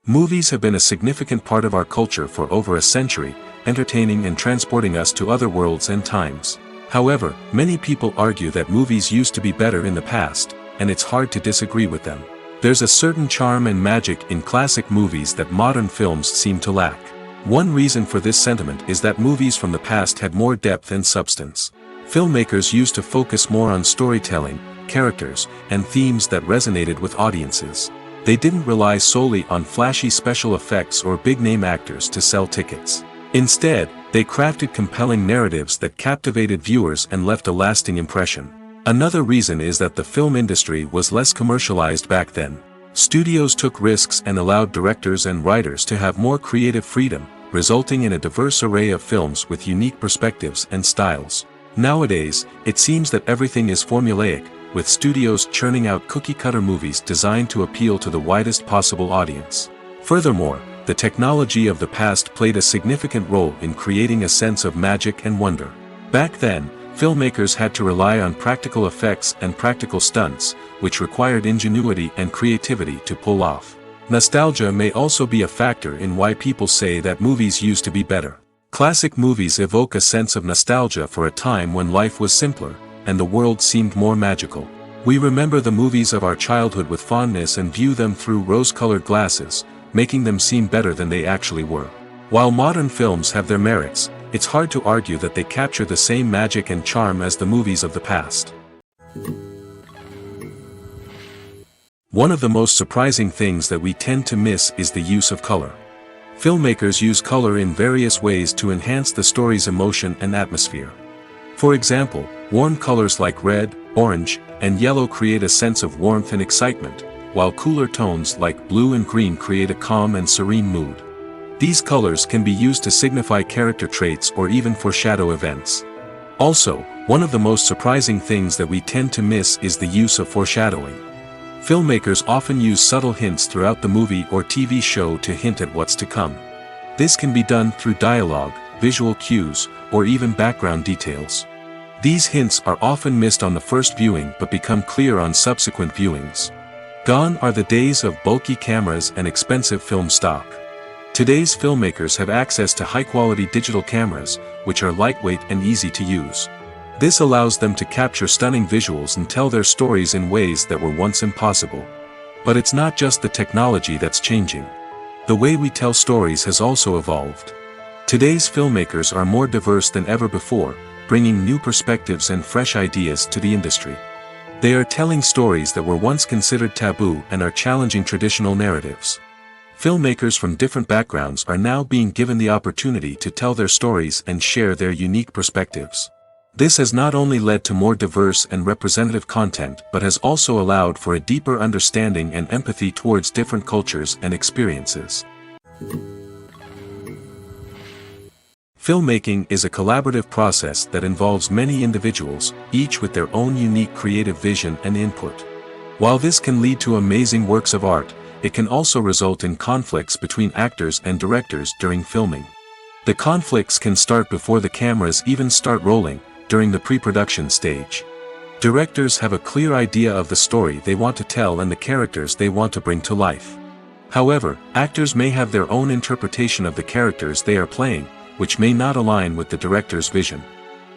Movies have been a significant part of our culture for over a century, entertaining and transporting us to other worlds and times. However, many people argue that movies used to be better in the past, and it's hard to disagree with them. There's a certain charm and magic in classic movies that modern films seem to lack. One reason for this sentiment is that movies from the past had more depth and substance. Filmmakers used to focus more on storytelling, characters, and themes that resonated with audiences. They didn't rely solely on flashy special effects or big-name actors to sell tickets. Instead, they crafted compelling narratives that captivated viewers and left a lasting impression. Another reason is that the film industry was less commercialized back then. Studios took risks and allowed directors and writers to have more creative freedom, resulting in a diverse array of films with unique perspectives and styles. Nowadays, it seems that everything is formulaic, with studios churning out cookie-cutter movies designed to appeal to the widest possible audience. Furthermore, the technology of the past played a significant role in creating a sense of magic and wonder. Back then, filmmakers had to rely on practical effects and practical stunts, which required ingenuity and creativity to pull off. Nostalgia may also be a factor in why people say that movies used to be better. Classic movies evoke a sense of nostalgia for a time when life was simpler, and the world seemed more magical. We remember the movies of our childhood with fondness and view them through rose-colored glasses, making them seem better than they actually were. While modern films have their merits, it's hard to argue that they capture the same magic and charm as the movies of the past. One of the most surprising things that we tend to miss is the use of color. Filmmakers use color in various ways to enhance the story's emotion and atmosphere. For example, warm colors like red, orange, and yellow create a sense of warmth and excitement, while cooler tones like blue and green create a calm and serene mood. These colors can be used to signify character traits or even foreshadow events. Also, one of the most surprising things that we tend to miss is the use of foreshadowing. Filmmakers often use subtle hints throughout the movie or TV show to hint at what's to come. This can be done through dialogue, visual cues, or even background details. These hints are often missed on the first viewing but become clear on subsequent viewings. Gone are the days of bulky cameras and expensive film stock. Today's filmmakers have access to high-quality digital cameras, which are lightweight and easy to use. This allows them to capture stunning visuals and tell their stories in ways that were once impossible. But it's not just the technology that's changing. The way we tell stories has also evolved. Today's filmmakers are more diverse than ever before, bringing new perspectives and fresh ideas to the industry. They are telling stories that were once considered taboo and are challenging traditional narratives. Filmmakers from different backgrounds are now being given the opportunity to tell their stories and share their unique perspectives. This has not only led to more diverse and representative content but has also allowed for a deeper understanding and empathy towards different cultures and experiences. Filmmaking is a collaborative process that involves many individuals, each with their own unique creative vision and input. While this can lead to amazing works of art, it can also result in conflicts between actors and directors during filming. The conflicts can start before the cameras even start rolling, during the pre-production stage. Directors have a clear idea of the story they want to tell and the characters they want to bring to life. However, actors may have their own interpretation of the characters they are playing, which may not align with the director's vision.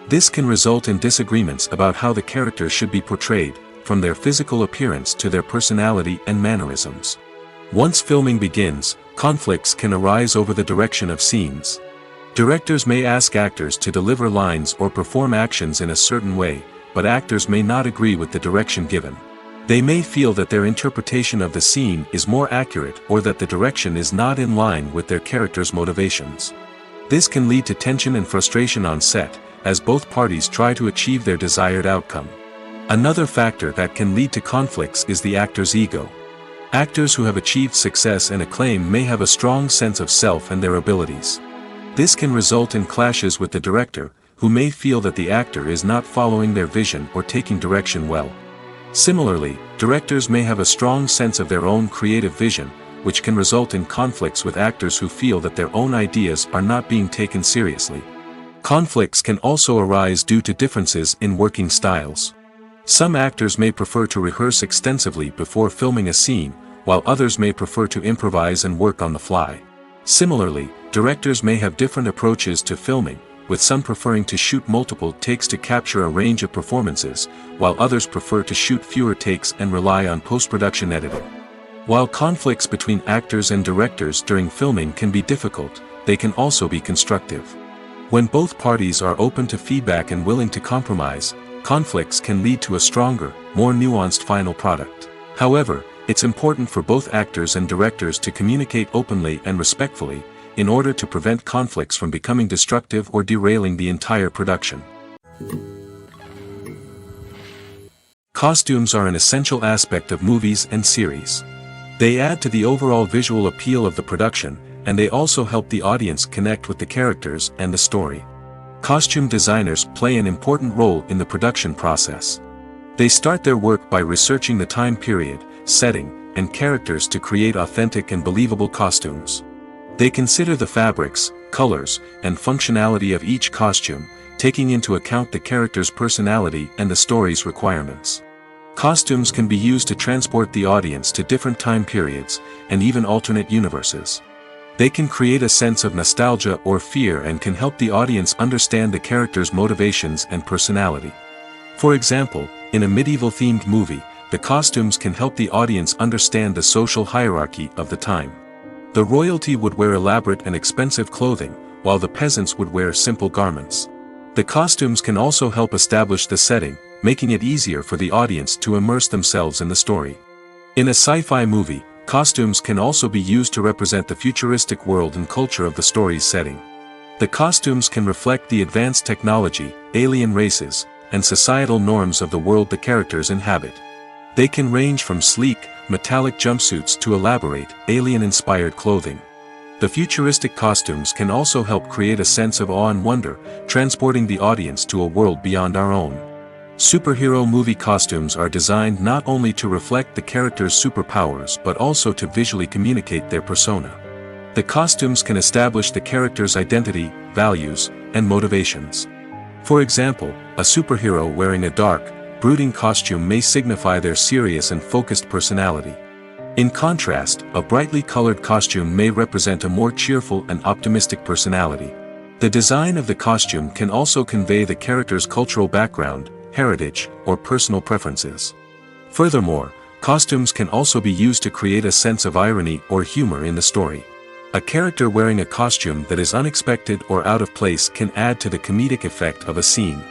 This can result in disagreements about how the characters should be portrayed, from their physical appearance to their personality and mannerisms. Once filming begins, conflicts can arise over the direction of scenes. Directors may ask actors to deliver lines or perform actions in a certain way, but actors may not agree with the direction given. They may feel that their interpretation of the scene is more accurate or that the direction is not in line with their character's motivations. This can lead to tension and frustration on set, as both parties try to achieve their desired outcome. Another factor that can lead to conflicts is the actor's ego. Actors who have achieved success and acclaim may have a strong sense of self and their abilities. This can result in clashes with the director, who may feel that the actor is not following their vision or taking direction well. Similarly, directors may have a strong sense of their own creative vision, which can result in conflicts with actors who feel that their own ideas are not being taken seriously. Conflicts can also arise due to differences in working styles. Some actors may prefer to rehearse extensively before filming a scene, while others may prefer to improvise and work on the fly. Similarly, directors may have different approaches to filming, with some preferring to shoot multiple takes to capture a range of performances, while others prefer to shoot fewer takes and rely on post-production editing. While conflicts between actors and directors during filming can be difficult, they can also be constructive. When both parties are open to feedback and willing to compromise, conflicts can lead to a stronger, more nuanced final product. However, it's important for both actors and directors to communicate openly and respectfully, in order to prevent conflicts from becoming destructive or derailing the entire production. Costumes are an essential aspect of movies and series. They add to the overall visual appeal of the production, and they also help the audience connect with the characters and the story. Costume designers play an important role in the production process. They start their work by researching the time period, setting, and characters to create authentic and believable costumes. They consider the fabrics, colors, and functionality of each costume, taking into account the character's personality and the story's requirements. Costumes can be used to transport the audience to different time periods, and even alternate universes. They can create a sense of nostalgia or fear and can help the audience understand the character's motivations and personality. For example, in a medieval-themed movie, the costumes can help the audience understand the social hierarchy of the time. The royalty would wear elaborate and expensive clothing, while the peasants would wear simple garments. The costumes can also help establish the setting, making it easier for the audience to immerse themselves in the story. In a sci-fi movie, costumes can also be used to represent the futuristic world and culture of the story's setting. The costumes can reflect the advanced technology, alien races, and societal norms of the world the characters inhabit. They can range from sleek, metallic jumpsuits to elaborate, alien-inspired clothing. The futuristic costumes can also help create a sense of awe and wonder, transporting the audience to a world beyond our own. Superhero movie costumes are designed not only to reflect the character's superpowers but also to visually communicate their persona. The costumes can establish the character's identity, values, and motivations. For example, a superhero wearing a dark, brooding costume may signify their serious and focused personality. In contrast, a brightly colored costume may represent a more cheerful and optimistic personality. The design of the costume can also convey the character's cultural background, heritage, or personal preferences. Furthermore, costumes can also be used to create a sense of irony or humor in the story. A character wearing a costume that is unexpected or out of place can add to the comedic effect of a scene.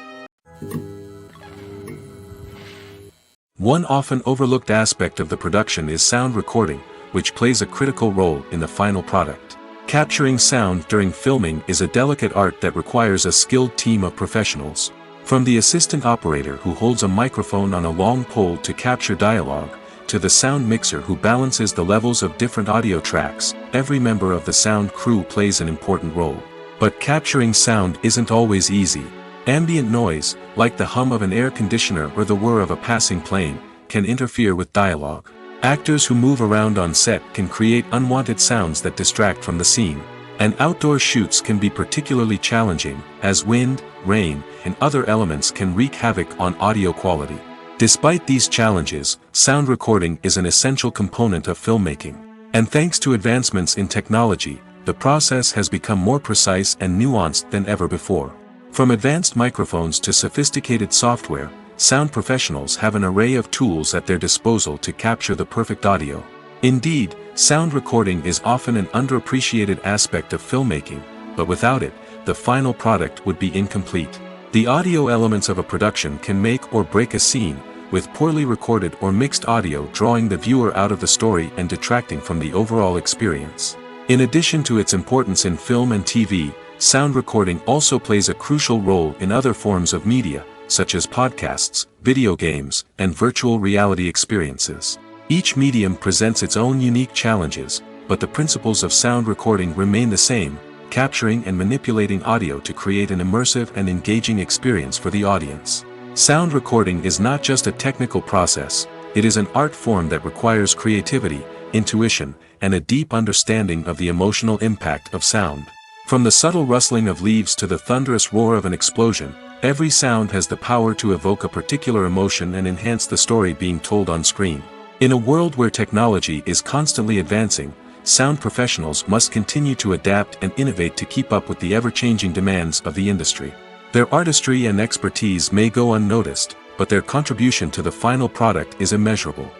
One often overlooked aspect of the production is sound recording, which plays a critical role in the final product. Capturing sound during filming is a delicate art that requires a skilled team of professionals. From the assistant operator who holds a microphone on a long pole to capture dialogue, to the sound mixer who balances the levels of different audio tracks, every member of the sound crew plays an important role. But capturing sound isn't always easy. Ambient noise, like the hum of an air conditioner or the whir of a passing plane, can interfere with dialogue. Actors who move around on set can create unwanted sounds that distract from the scene. And outdoor shoots can be particularly challenging, as wind, rain, and other elements can wreak havoc on audio quality. Despite these challenges, sound recording is an essential component of filmmaking. And thanks to advancements in technology, the process has become more precise and nuanced than ever before. From advanced microphones to sophisticated software, sound professionals have an array of tools at their disposal to capture the perfect audio. Indeed, sound recording is often an underappreciated aspect of filmmaking, but without it, the final product would be incomplete. The audio elements of a production can make or break a scene, with poorly recorded or mixed audio drawing the viewer out of the story and detracting from the overall experience. In addition to its importance in film and TV, sound recording also plays a crucial role in other forms of media, such as podcasts, video games, and virtual reality experiences. Each medium presents its own unique challenges, but the principles of sound recording remain the same, capturing and manipulating audio to create an immersive and engaging experience for the audience. Sound recording is not just a technical process, it is an art form that requires creativity, intuition, and a deep understanding of the emotional impact of sound. From the subtle rustling of leaves to the thunderous roar of an explosion, every sound has the power to evoke a particular emotion and enhance the story being told on screen. In a world where technology is constantly advancing, sound professionals must continue to adapt and innovate to keep up with the ever-changing demands of the industry. Their artistry and expertise may go unnoticed, but their contribution to the final product is immeasurable.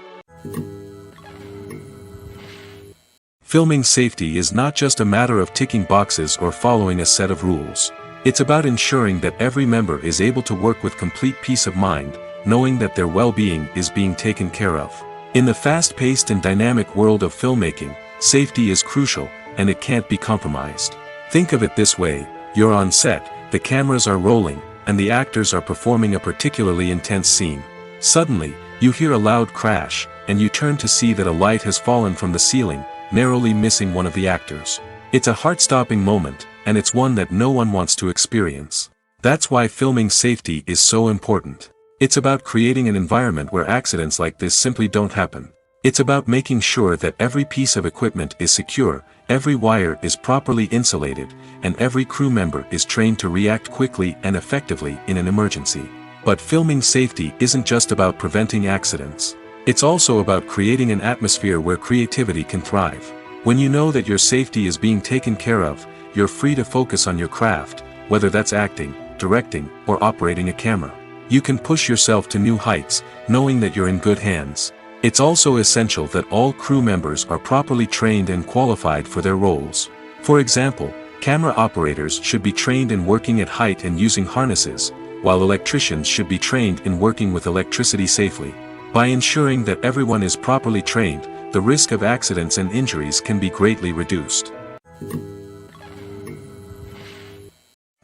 Filming safety is not just a matter of ticking boxes or following a set of rules. It's about ensuring that every member is able to work with complete peace of mind, knowing that their well-being is being taken care of. In the fast-paced and dynamic world of filmmaking, safety is crucial, and it can't be compromised. Think of it this way: you're on set, the cameras are rolling, and the actors are performing a particularly intense scene. Suddenly, you hear a loud crash, and you turn to see that a light has fallen from the ceiling, narrowly missing one of the actors. It's a heart-stopping moment, and it's one that no one wants to experience. That's why filming safety is so important. It's about creating an environment where accidents like this simply don't happen. It's about making sure that every piece of equipment is secure, every wire is properly insulated, and every crew member is trained to react quickly and effectively in an emergency. But filming safety isn't just about preventing accidents. It's also about creating an atmosphere where creativity can thrive. When you know that your safety is being taken care of, you're free to focus on your craft, whether that's acting, directing, or operating a camera. You can push yourself to new heights, knowing that you're in good hands. It's also essential that all crew members are properly trained and qualified for their roles. For example, camera operators should be trained in working at height and using harnesses, while electricians should be trained in working with electricity safely. By ensuring that everyone is properly trained, the risk of accidents and injuries can be greatly reduced.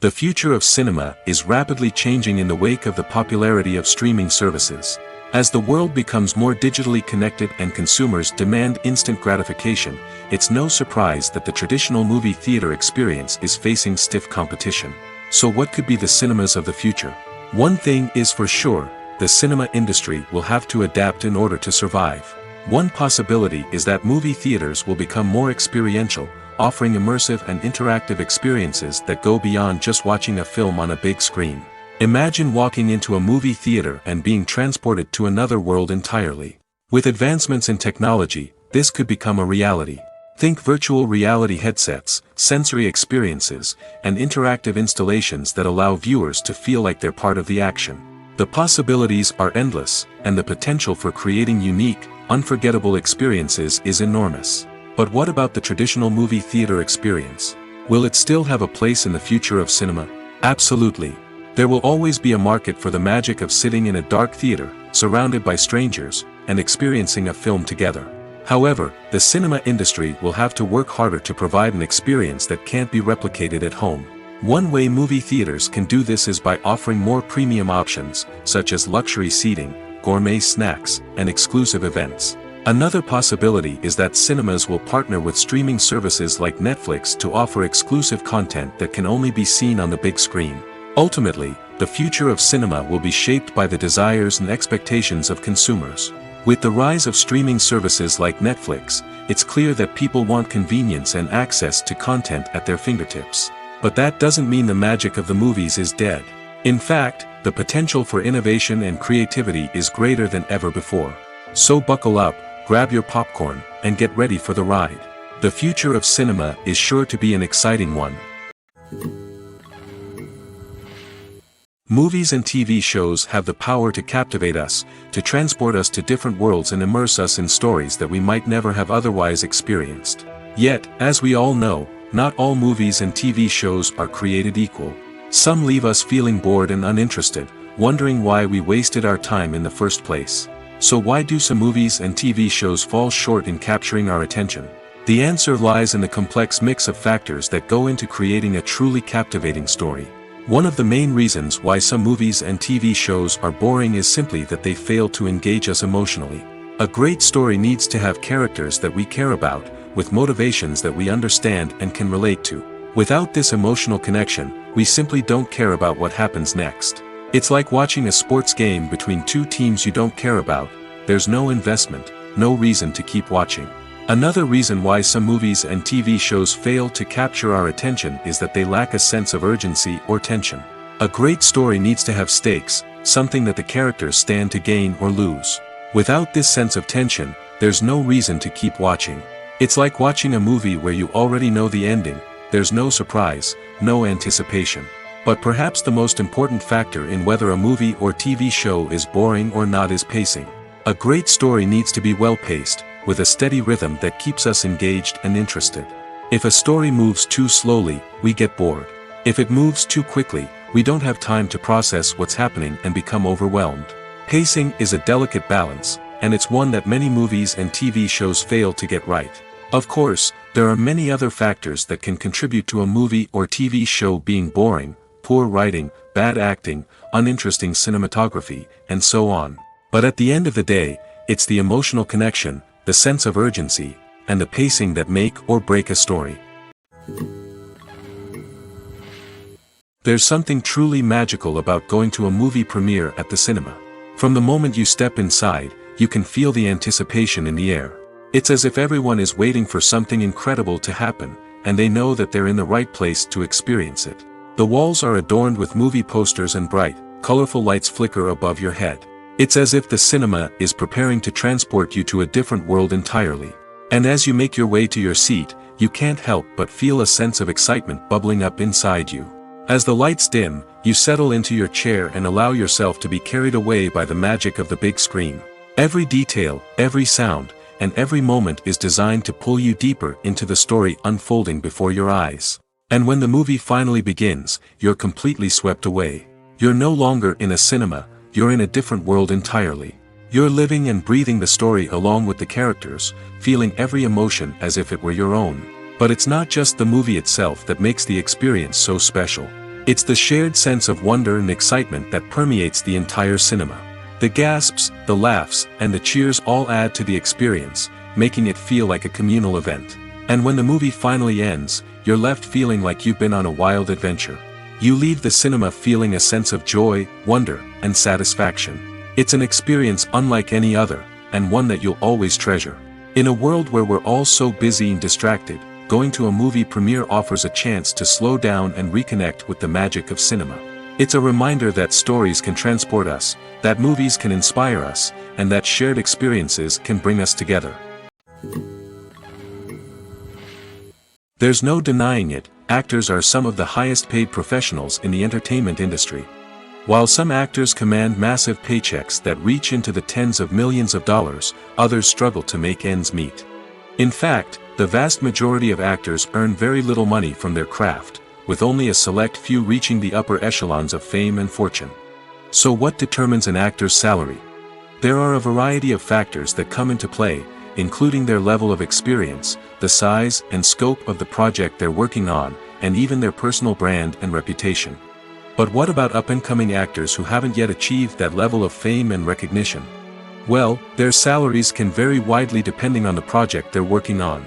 The future of cinema is rapidly changing in the wake of the popularity of streaming services. As the world becomes more digitally connected and consumers demand instant gratification, it's no surprise that the traditional movie theater experience is facing stiff competition. So what could be the cinemas of the future? One thing is for sure: the cinema industry will have to adapt in order to survive. One possibility is that movie theaters will become more experiential, offering immersive and interactive experiences that go beyond just watching a film on a big screen. Imagine walking into a movie theater and being transported to another world entirely. With advancements in technology, this could become a reality. Think virtual reality headsets, sensory experiences, and interactive installations that allow viewers to feel like they're part of the action. The possibilities are endless, and the potential for creating unique, unforgettable experiences is enormous. But what about the traditional movie theater experience? Will it still have a place in the future of cinema? Absolutely. There will always be a market for the magic of sitting in a dark theater, surrounded by strangers, and experiencing a film together. However, the cinema industry will have to work harder to provide an experience that can't be replicated at home. One way movie theaters can do this is by offering more premium options, such as luxury seating, gourmet snacks, and exclusive events. Another possibility is that cinemas will partner with streaming services like Netflix to offer exclusive content that can only be seen on the big screen. Ultimately, the future of cinema will be shaped by the desires and expectations of consumers. With the rise of streaming services like Netflix, it's clear that people want convenience and access to content at their fingertips. But that doesn't mean the magic of the movies is dead. In fact, the potential for innovation and creativity is greater than ever before. So buckle up, grab your popcorn, and get ready for the ride. The future of cinema is sure to be an exciting one. Movies and TV shows have the power to captivate us, to transport us to different worlds and immerse us in stories that we might never have otherwise experienced. Yet, as we all know, not all movies and TV shows are created equal. Some leave us feeling bored and uninterested, wondering why we wasted our time in the first place. So why do some movies and TV shows fall short in capturing our attention? The answer lies in the complex mix of factors that go into creating a truly captivating story. One of the main reasons why some movies and TV shows are boring is simply that they fail to engage us emotionally. A great story needs to have characters that we care about, with motivations that we understand and can relate to. Without this emotional connection, we simply don't care about what happens next. It's like watching a sports game between two teams you don't care about. There's no investment, no reason to keep watching. Another reason why some movies and TV shows fail to capture our attention is that they lack a sense of urgency or tension. A great story needs to have stakes, something that the characters stand to gain or lose. Without this sense of tension, there's no reason to keep watching. It's like watching a movie where you already know the ending. There's no surprise, no anticipation. But perhaps the most important factor in whether a movie or TV show is boring or not is pacing. A great story needs to be well-paced, with a steady rhythm that keeps us engaged and interested. If a story moves too slowly, we get bored. If it moves too quickly, we don't have time to process what's happening and become overwhelmed. Pacing is a delicate balance, and it's one that many movies and TV shows fail to get right. Of course, there are many other factors that can contribute to a movie or TV show being boring: poor writing, bad acting, uninteresting cinematography, and so on. But at the end of the day, it's the emotional connection, the sense of urgency, and the pacing that make or break a story. There's something truly magical about going to a movie premiere at the cinema. From the moment you step inside, you can feel the anticipation in the air. It's as if everyone is waiting for something incredible to happen, and they know that they're in the right place to experience it. The walls are adorned with movie posters and bright, colorful lights flicker above your head. It's as if the cinema is preparing to transport you to a different world entirely. And as you make your way to your seat, you can't help but feel a sense of excitement bubbling up inside you. As the lights dim, you settle into your chair and allow yourself to be carried away by the magic of the big screen. Every detail, every sound, and every moment is designed to pull you deeper into the story unfolding before your eyes. And when the movie finally begins, you're completely swept away. You're no longer in a cinema, you're in a different world entirely. You're living and breathing the story along with the characters, feeling every emotion as if it were your own. But it's not just the movie itself that makes the experience so special. It's the shared sense of wonder and excitement that permeates the entire cinema. The gasps, the laughs, and the cheers all add to the experience, making it feel like a communal event. And when the movie finally ends, you're left feeling like you've been on a wild adventure. You leave the cinema feeling a sense of joy, wonder, and satisfaction. It's an experience unlike any other, and one that you'll always treasure. In a world where we're all so busy and distracted, going to a movie premiere offers a chance to slow down and reconnect with the magic of cinema. It's a reminder that stories can transport us, that movies can inspire us, and that shared experiences can bring us together. There's no denying it, actors are some of the highest paid professionals in the entertainment industry. While some actors command massive paychecks that reach into the tens of millions of dollars, others struggle to make ends meet. In fact, the vast majority of actors earn very little money from their craft, with only a select few reaching the upper echelons of fame and fortune. So what determines an actor's salary? There are a variety of factors that come into play, including their level of experience, the size and scope of the project they're working on, and even their personal brand and reputation. But what about up-and-coming actors who haven't yet achieved that level of fame and recognition? Well, their salaries can vary widely depending on the project they're working on.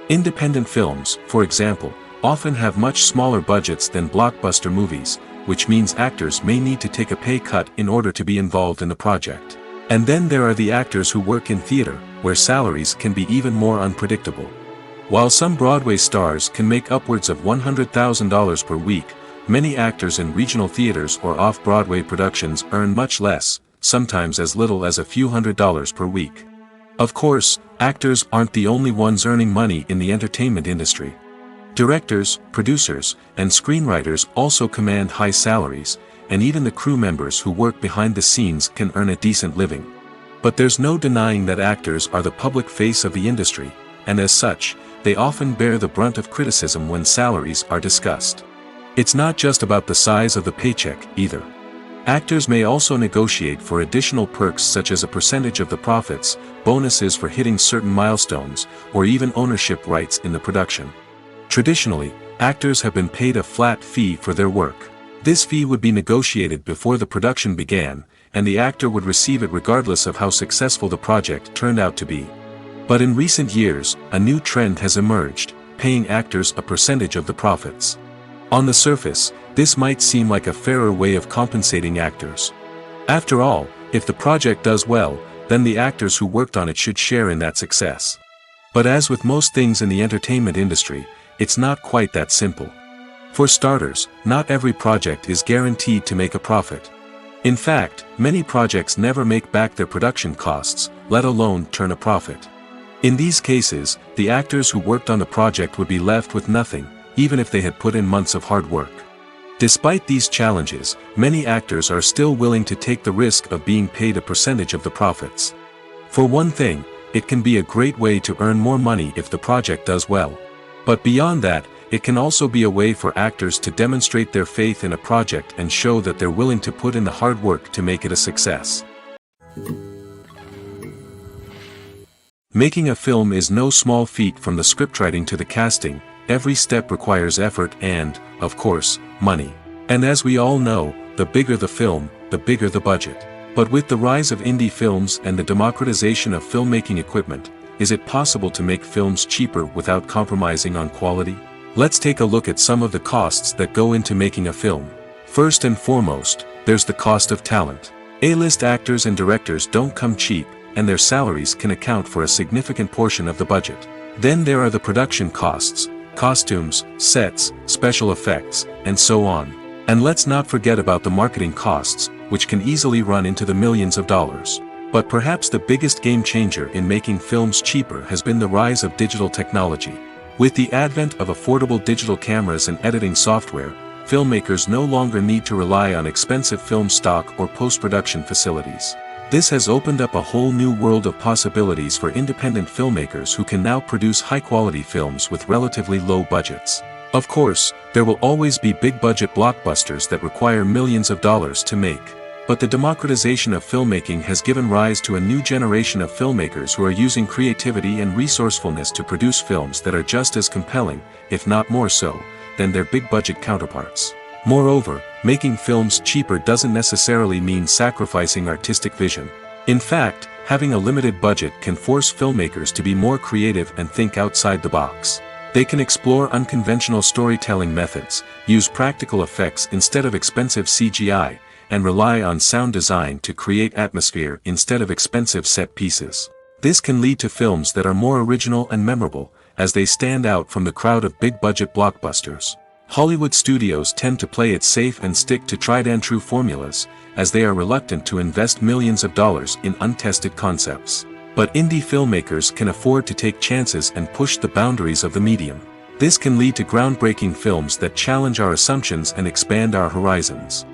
Independent films, for example, often have much smaller budgets than blockbuster movies, which means actors may need to take a pay cut in order to be involved in the project. And then there are the actors who work in theater, where salaries can be even more unpredictable. While some Broadway stars can make upwards of $100,000 per week, many actors in regional theaters or off-Broadway productions earn much less, sometimes as little as a few $100s per week. Of course, actors aren't the only ones earning money in the entertainment industry. Directors, producers, and screenwriters also command high salaries, and even the crew members who work behind the scenes can earn a decent living. But there's no denying that actors are the public face of the industry, and as such, they often bear the brunt of criticism when salaries are discussed. It's not just about the size of the paycheck, either. Actors may also negotiate for additional perks such as a percentage of the profits, bonuses for hitting certain milestones, or even ownership rights in the production. Traditionally, actors have been paid a flat fee for their work. This fee would be negotiated before the production began, and the actor would receive it regardless of how successful the project turned out to be. But in recent years, a new trend has emerged, paying actors a percentage of the profits. On the surface, this might seem like a fairer way of compensating actors. After all, if the project does well, then the actors who worked on it should share in that success. But as with most things in the entertainment industry, it's not quite that simple. For starters, not every project is guaranteed to make a profit. In fact, many projects never make back their production costs, let alone turn a profit. In these cases, the actors who worked on the project would be left with nothing, even if they had put in months of hard work. Despite these challenges, many actors are still willing to take the risk of being paid a percentage of the profits. For one thing, it can be a great way to earn more money if the project does well. But beyond that, it can also be a way for actors to demonstrate their faith in a project and show that they're willing to put in the hard work to make it a success. Making a film is no small feat. From the scriptwriting to the casting, every step requires effort and, of course, money. And as we all know, the bigger the film, the bigger the budget. But with the rise of indie films and the democratization of filmmaking equipment, is it possible to make films cheaper without compromising on quality? Let's take a look at some of the costs that go into making a film. First and foremost, there's the cost of talent. A-list actors and directors don't come cheap, and their salaries can account for a significant portion of the budget. Then there are the production costs, costumes, sets, special effects, and so on. And let's not forget about the marketing costs, which can easily run into the millions of dollars. But perhaps the biggest game changer in making films cheaper has been the rise of digital technology. With the advent of affordable digital cameras and editing software, filmmakers no longer need to rely on expensive film stock or post-production facilities. This has opened up a whole new world of possibilities for independent filmmakers who can now produce high-quality films with relatively low budgets. Of course, there will always be big-budget blockbusters that require millions of dollars to make. But the democratization of filmmaking has given rise to a new generation of filmmakers who are using creativity and resourcefulness to produce films that are just as compelling, if not more so, than their big-budget counterparts. Moreover, making films cheaper doesn't necessarily mean sacrificing artistic vision. In fact, having a limited budget can force filmmakers to be more creative and think outside the box. They can explore unconventional storytelling methods, use practical effects instead of expensive CGI, and rely on sound design to create atmosphere instead of expensive set pieces. This can lead to films that are more original and memorable, as they stand out from the crowd of big-budget blockbusters. Hollywood studios tend to play it safe and stick to tried-and-true formulas, as they are reluctant to invest millions of dollars in untested concepts. But indie filmmakers can afford to take chances and push the boundaries of the medium. This can lead to groundbreaking films that challenge our assumptions and expand our horizons.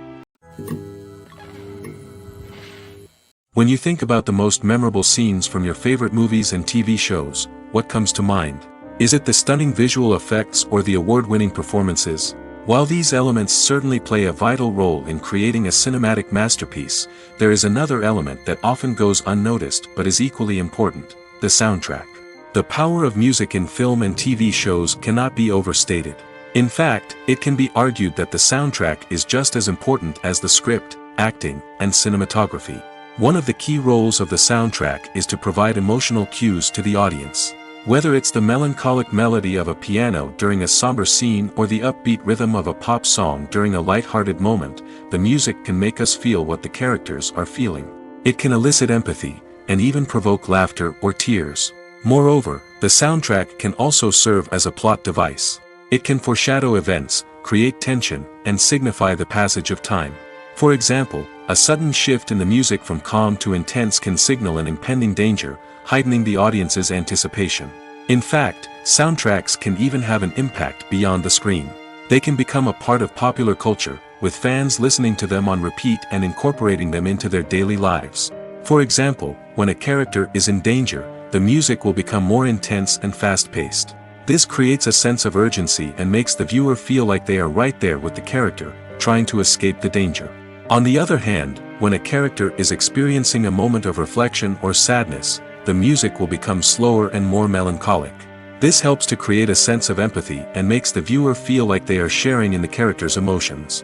When you think about the most memorable scenes from your favorite movies and TV shows, what comes to mind? Is it the stunning visual effects or the award-winning performances? While these elements certainly play a vital role in creating a cinematic masterpiece, there is another element that often goes unnoticed but is equally important: the soundtrack. The power of music in film and TV shows cannot be overstated. In fact, it can be argued that the soundtrack is just as important as the script, acting, and cinematography. One of the key roles of the soundtrack is to provide emotional cues to the audience. Whether it's the melancholic melody of a piano during a somber scene or the upbeat rhythm of a pop song during a light-hearted moment, the music can make us feel what the characters are feeling. It can elicit empathy, and even provoke laughter or tears. Moreover, the soundtrack can also serve as a plot device. It can foreshadow events, create tension, and signify the passage of time. For example, a sudden shift in the music from calm to intense can signal an impending danger, heightening the audience's anticipation. In fact, soundtracks can even have an impact beyond the screen. They can become a part of popular culture, with fans listening to them on repeat and incorporating them into their daily lives. For example, when a character is in danger, the music will become more intense and fast-paced. This creates a sense of urgency and makes the viewer feel like they are right there with the character, trying to escape the danger. On the other hand, when a character is experiencing a moment of reflection or sadness, the music will become slower and more melancholic. This helps to create a sense of empathy and makes the viewer feel like they are sharing in the character's emotions.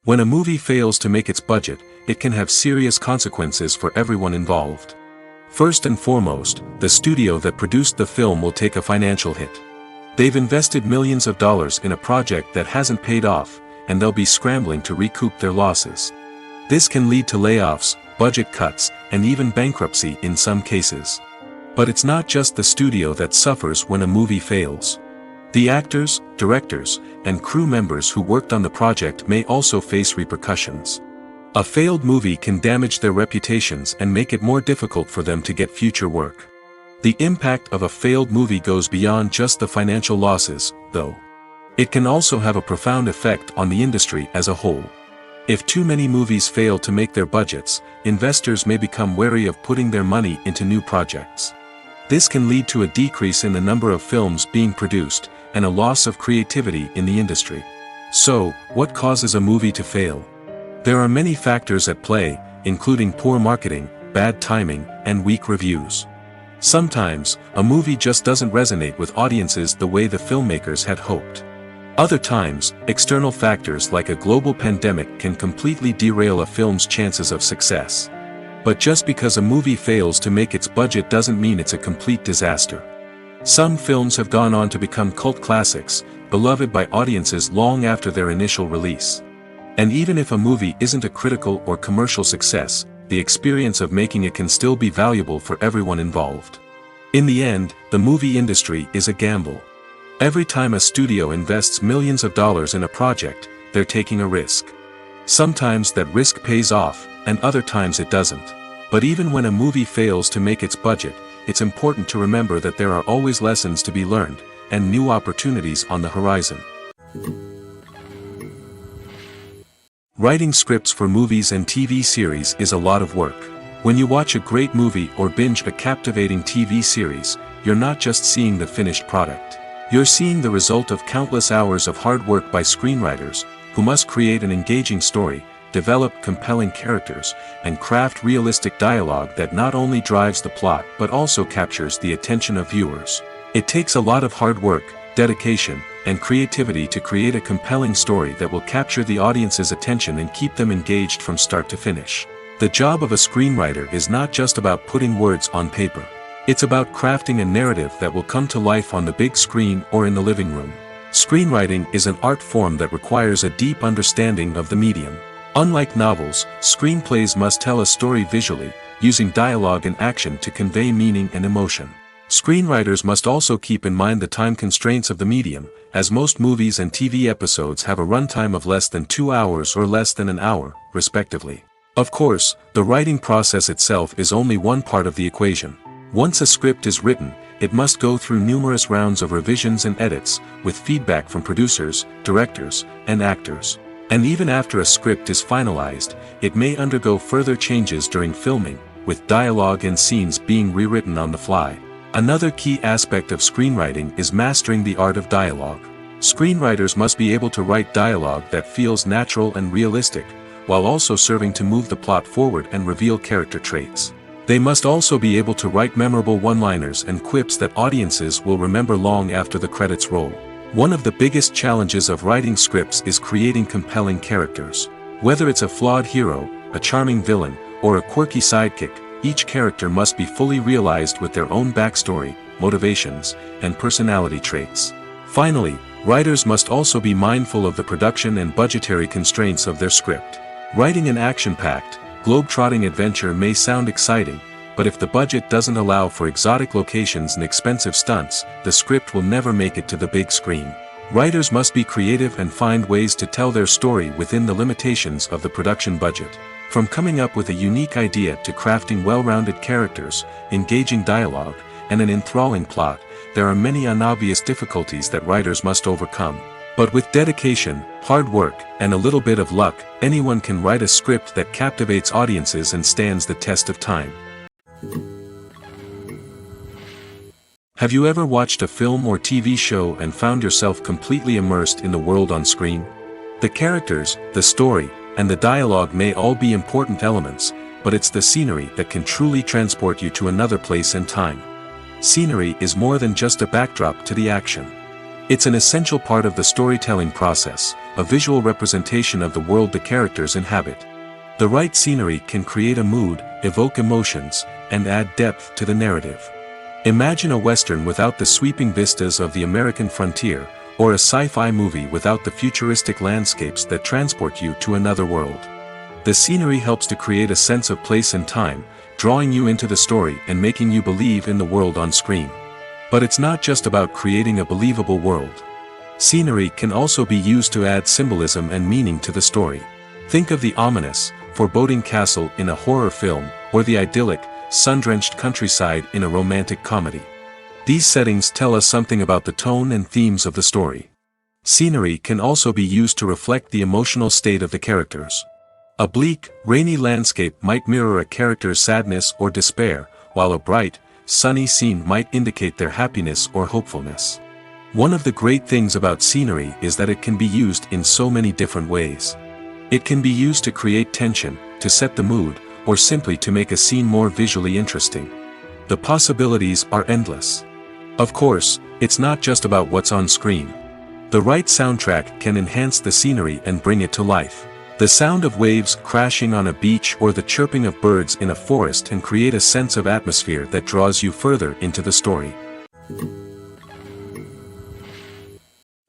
When a movie fails to make its budget, it can have serious consequences for everyone involved. First and foremost, the studio that produced the film will take a financial hit. They've invested millions of dollars in a project that hasn't paid off, and they'll be scrambling to recoup their losses. This can lead to layoffs, budget cuts, and even bankruptcy in some cases. But it's not just the studio that suffers when a movie fails. The actors, directors, and crew members who worked on the project may also face repercussions. A failed movie can damage their reputations and make it more difficult for them to get future work. The impact of a failed movie goes beyond just the financial losses, though. It can also have a profound effect on the industry as a whole. If too many movies fail to make their budgets, investors may become wary of putting their money into new projects. This can lead to a decrease in the number of films being produced, and a loss of creativity in the industry. So, what causes a movie to fail? There are many factors at play, including poor marketing, bad timing, and weak reviews. Sometimes, a movie just doesn't resonate with audiences the way the filmmakers had hoped. Other times, external factors like a global pandemic can completely derail a film's chances of success. But just because a movie fails to make its budget doesn't mean it's a complete disaster. Some films have gone on to become cult classics, beloved by audiences long after their initial release. And even if a movie isn't a critical or commercial success, the experience of making it can still be valuable for everyone involved. In the end, the movie industry is a gamble. Every time a studio invests millions of dollars in a project, they're taking a risk. Sometimes that risk pays off, and other times it doesn't. But even when a movie fails to make its budget, it's important to remember that there are always lessons to be learned, and new opportunities on the horizon. Writing scripts for movies and TV series is a lot of work. When you watch a great movie or binge a captivating TV series, you're not just seeing the finished product. You're seeing the result of countless hours of hard work by screenwriters, who must create an engaging story, develop compelling characters, and craft realistic dialogue that not only drives the plot but also captures the attention of viewers. It takes a lot of hard work, dedication, and creativity to create a compelling story that will capture the audience's attention and keep them engaged from start to finish. The job of a screenwriter is not just about putting words on paper. It's about crafting a narrative that will come to life on the big screen or in the living room. Screenwriting is an art form that requires a deep understanding of the medium. Unlike novels, screenplays must tell a story visually, using dialogue and action to convey meaning and emotion. Screenwriters must also keep in mind the time constraints of the medium, as most movies and TV episodes have a runtime of less than 2 hours or less than an hour, respectively. Of course, the writing process itself is only one part of the equation. Once a script is written, it must go through numerous rounds of revisions and edits, with feedback from producers, directors, and actors. And even after a script is finalized, it may undergo further changes during filming, with dialogue and scenes being rewritten on the fly. Another key aspect of screenwriting is mastering the art of dialogue. Screenwriters must be able to write dialogue that feels natural and realistic, while also serving to move the plot forward and reveal character traits. They must also be able to write memorable one-liners and quips that audiences will remember long after the credits roll. One of the biggest challenges of writing scripts is creating compelling characters. Whether it's a flawed hero, a charming villain, or a quirky sidekick, each character must be fully realized with their own backstory, motivations, and personality traits. Finally, writers must also be mindful of the production and budgetary constraints of their script. Writing an action-packed, globe-trotting adventure may sound exciting, but if the budget doesn't allow for exotic locations and expensive stunts, the script will never make it to the big screen. Writers must be creative and find ways to tell their story within the limitations of the production budget. From coming up with a unique idea to crafting well-rounded characters, engaging dialogue, and an enthralling plot, there are many unobvious difficulties that writers must overcome. But with dedication, hard work, and a little bit of luck, anyone can write a script that captivates audiences and stands the test of time. Have you ever watched a film or TV show and found yourself completely immersed in the world on screen? The characters, the story, and the dialogue may all be important elements, but it's the scenery that can truly transport you to another place and time. Scenery is more than just a backdrop to the action. It's an essential part of the storytelling process, a visual representation of the world the characters inhabit. The right scenery can create a mood, evoke emotions, and add depth to the narrative. Imagine a Western without the sweeping vistas of the American frontier, or a sci-fi movie without the futuristic landscapes that transport you to another world. The scenery helps to create a sense of place and time, drawing you into the story and making you believe in the world on screen. But it's not just about creating a believable world. Scenery can also be used to add symbolism and meaning to the story. Think of the ominous, foreboding castle in a horror film, or the idyllic, sun-drenched countryside in a romantic comedy. These settings tell us something about the tone and themes of the story. Scenery can also be used to reflect the emotional state of the characters. A bleak, rainy landscape might mirror a character's sadness or despair, while a bright, sunny scene might indicate their happiness or hopefulness. One of the great things about scenery is that it can be used in so many different ways. It can be used to create tension, to set the mood, or simply to make a scene more visually interesting. The possibilities are endless. Of course, it's not just about what's on screen. The right soundtrack can enhance the scenery and bring it to life. The sound of waves crashing on a beach or the chirping of birds in a forest can create a sense of atmosphere that draws you further into the story.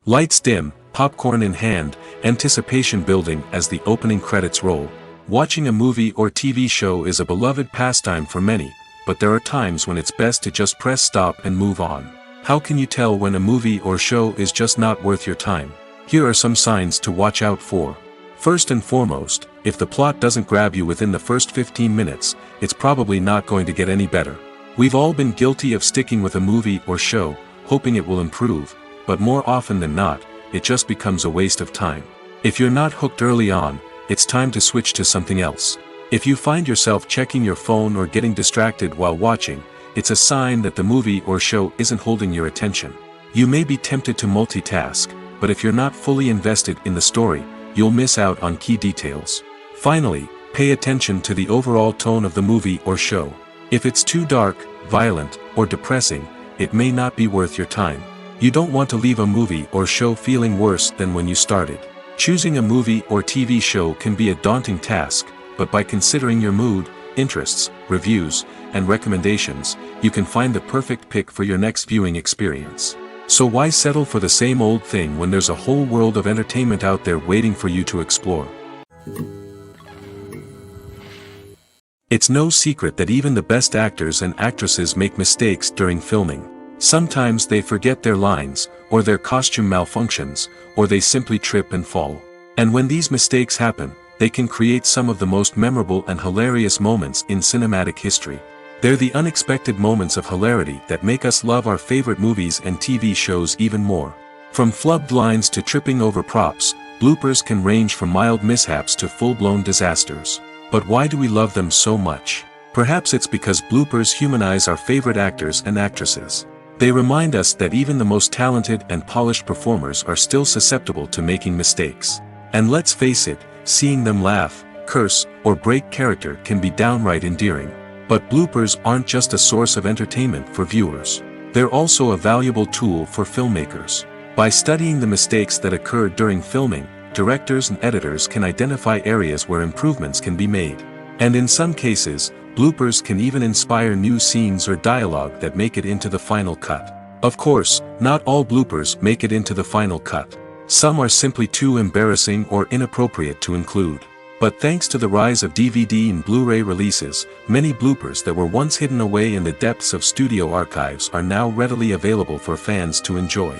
Lights dim, popcorn in hand, anticipation building as the opening credits roll. Watching a movie or TV show is a beloved pastime for many, but there are times when it's best to just press stop and move on. How can you tell when a movie or show is just not worth your time? Here are some signs to watch out for. First and foremost, if the plot doesn't grab you within the first 15 minutes, it's probably not going to get any better. We've all been guilty of sticking with a movie or show, hoping it will improve, but more often than not, it just becomes a waste of time. If you're not hooked early on, it's time to switch to something else. If you find yourself checking your phone or getting distracted while watching, it's a sign that the movie or show isn't holding your attention. You may be tempted to multitask, but if you're not fully invested in the story, you'll miss out on key details. Finally, pay attention to the overall tone of the movie or show. If it's too dark, violent, or depressing, it may not be worth your time. You don't want to leave a movie or show feeling worse than when you started. Choosing a movie or TV show can be a daunting task, but by considering your mood, interests, reviews, and recommendations, you can find the perfect pick for your next viewing experience. So why settle for the same old thing when there's a whole world of entertainment out there waiting for you to explore? It's no secret that even the best actors and actresses make mistakes during filming. Sometimes they forget their lines, or their costume malfunctions, or they simply trip and fall. And when these mistakes happen, they can create some of the most memorable and hilarious moments in cinematic history. They're the unexpected moments of hilarity that make us love our favorite movies and TV shows even more. From flubbed lines to tripping over props, bloopers can range from mild mishaps to full-blown disasters. But why do we love them so much? Perhaps it's because bloopers humanize our favorite actors and actresses. They remind us that even the most talented and polished performers are still susceptible to making mistakes. And let's face it, seeing them laugh, curse, or break character can be downright endearing. But bloopers aren't just a source of entertainment for viewers. They're also a valuable tool for filmmakers. By studying the mistakes that occurred during filming, directors and editors can identify areas where improvements can be made. And in some cases, bloopers can even inspire new scenes or dialogue that make it into the final cut. Of course, not all bloopers make it into the final cut. Some are simply too embarrassing or inappropriate to include. But thanks to the rise of DVD and Blu-ray releases, many bloopers that were once hidden away in the depths of studio archives are now readily available for fans to enjoy.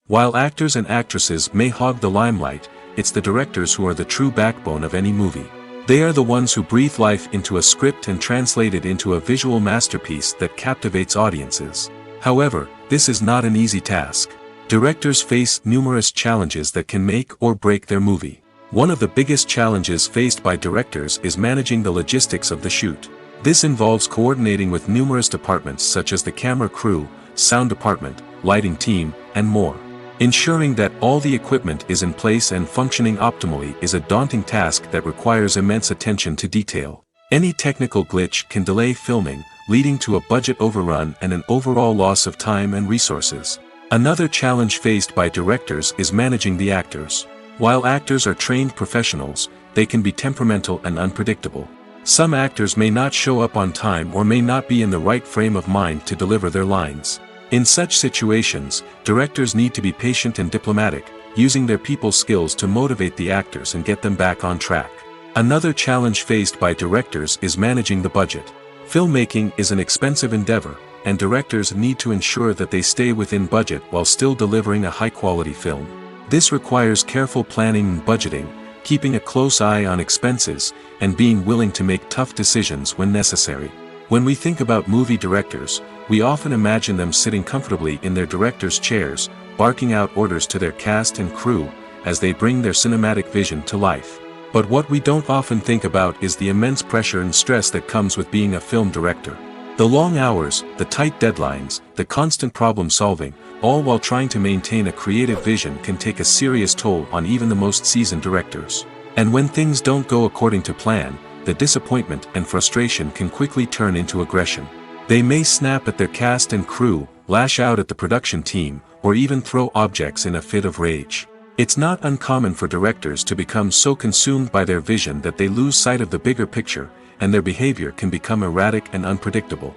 While actors and actresses may hog the limelight, it's the directors who are the true backbone of any movie. They are the ones who breathe life into a script and translate it into a visual masterpiece that captivates audiences. However, this is not an easy task. Directors face numerous challenges that can make or break their movie. One of the biggest challenges faced by directors is managing the logistics of the shoot. This involves coordinating with numerous departments such as the camera crew, sound department, lighting team, and more. Ensuring that all the equipment is in place and functioning optimally is a daunting task that requires immense attention to detail. Any technical glitch can delay filming, leading to a budget overrun and an overall loss of time and resources. Another challenge faced by directors is managing the actors. While actors are trained professionals, they can be temperamental and unpredictable. Some actors may not show up on time or may not be in the right frame of mind to deliver their lines. In such situations, directors need to be patient and diplomatic, using their people skills to motivate the actors and get them back on track. Another challenge faced by directors is managing the budget. Filmmaking is an expensive endeavor, and directors need to ensure that they stay within budget while still delivering a high-quality film. This requires careful planning and budgeting, keeping a close eye on expenses, and being willing to make tough decisions when necessary. When we think about movie directors, we often imagine them sitting comfortably in their director's chairs, barking out orders to their cast and crew, as they bring their cinematic vision to life. But what we don't often think about is the immense pressure and stress that comes with being a film director. The long hours, the tight deadlines, the constant problem solving, all while trying to maintain a creative vision can take a serious toll on even the most seasoned directors. And when things don't go according to plan, the disappointment and frustration can quickly turn into aggression. They may snap at their cast and crew, lash out at the production team, or even throw objects in a fit of rage. It's not uncommon for directors to become so consumed by their vision that they lose sight of the bigger picture, and their behavior can become erratic and unpredictable.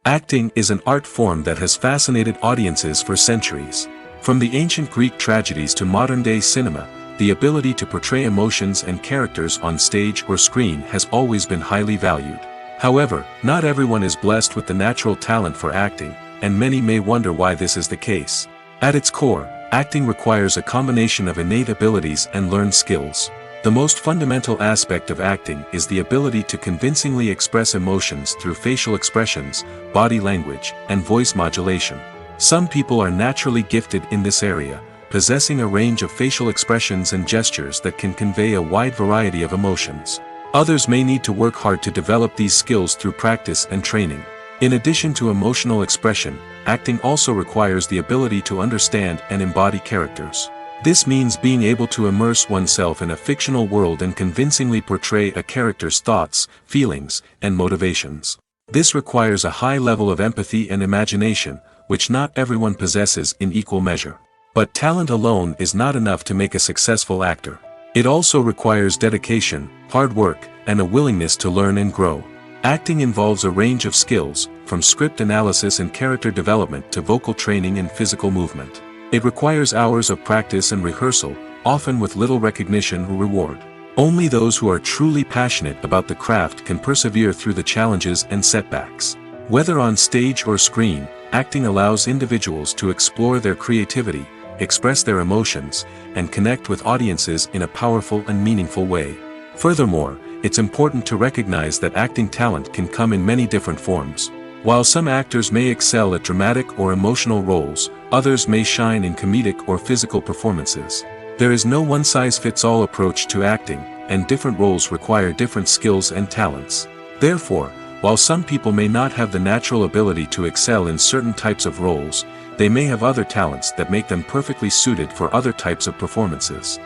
Acting is an art form that has fascinated audiences for centuries. From the ancient Greek tragedies to modern-day cinema, the ability to portray emotions and characters on stage or screen has always been highly valued. However, not everyone is blessed with the natural talent for acting, and many may wonder why this is the case. At its core, acting requires a combination of innate abilities and learned skills. The most fundamental aspect of acting is the ability to convincingly express emotions through facial expressions, body language, and voice modulation. Some people are naturally gifted in this area, possessing a range of facial expressions and gestures that can convey a wide variety of emotions. Others may need to work hard to develop these skills through practice and training. In addition to emotional expression, acting also requires the ability to understand and embody characters. This means being able to immerse oneself in a fictional world and convincingly portray a character's thoughts, feelings, and motivations. This requires a high level of empathy and imagination, which not everyone possesses in equal measure. But talent alone is not enough to make a successful actor. It also requires dedication, hard work, and a willingness to learn and grow. Acting involves a range of skills, from script analysis and character development to vocal training and physical movement. It requires hours of practice and rehearsal, often with little recognition or reward. Only those who are truly passionate about the craft can persevere through the challenges and setbacks. Whether on stage or screen, acting allows individuals to explore their creativity, express their emotions, and connect with audiences in a powerful and meaningful way. Furthermore, it's important to recognize that acting talent can come in many different forms. While some actors may excel at dramatic or emotional roles, others may shine in comedic or physical performances. There is no one-size-fits-all approach to acting, and different roles require different skills and talents. Therefore, while some people may not have the natural ability to excel in certain types of roles, they may have other talents that make them perfectly suited for other types of performances.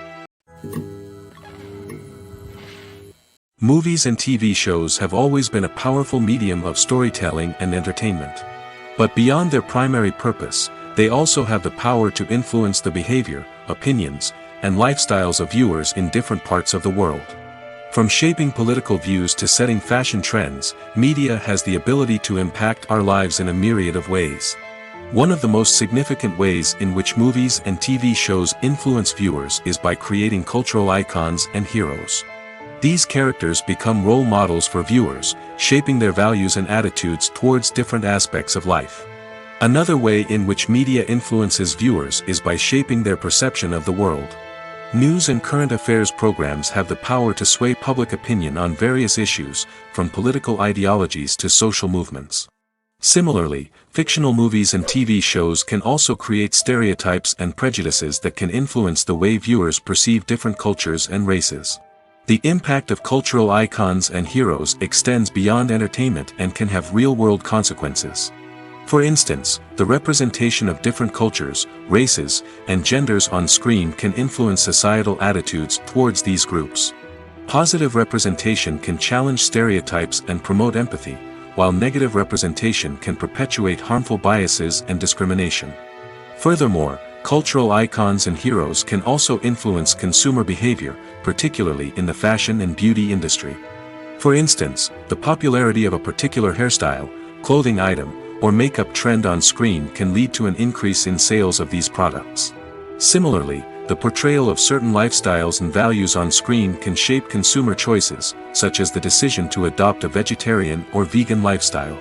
Movies and TV shows have always been a powerful medium of storytelling and entertainment. But beyond their primary purpose, they also have the power to influence the behavior, opinions, and lifestyles of viewers in different parts of the world. From shaping political views to setting fashion trends, media has the ability to impact our lives in a myriad of ways. One of the most significant ways in which movies and TV shows influence viewers is by creating cultural icons and heroes. These characters become role models for viewers, shaping their values and attitudes towards different aspects of life. Another way in which media influences viewers is by shaping their perception of the world. News and current affairs programs have the power to sway public opinion on various issues, from political ideologies to social movements. Similarly, fictional movies and TV shows can also create stereotypes and prejudices that can influence the way viewers perceive different cultures and races. The impact of cultural icons and heroes extends beyond entertainment and can have real-world consequences. For instance, the representation of different cultures, races, and genders on screen can influence societal attitudes towards these groups. Positive representation can challenge stereotypes and promote empathy, while negative representation can perpetuate harmful biases and discrimination. Furthermore, cultural icons and heroes can also influence consumer behavior, particularly in the fashion and beauty industry. For instance, the popularity of a particular hairstyle, clothing item, or makeup trend on screen can lead to an increase in sales of these products. Similarly, the portrayal of certain lifestyles and values on screen can shape consumer choices, such as the decision to adopt a vegetarian or vegan lifestyle.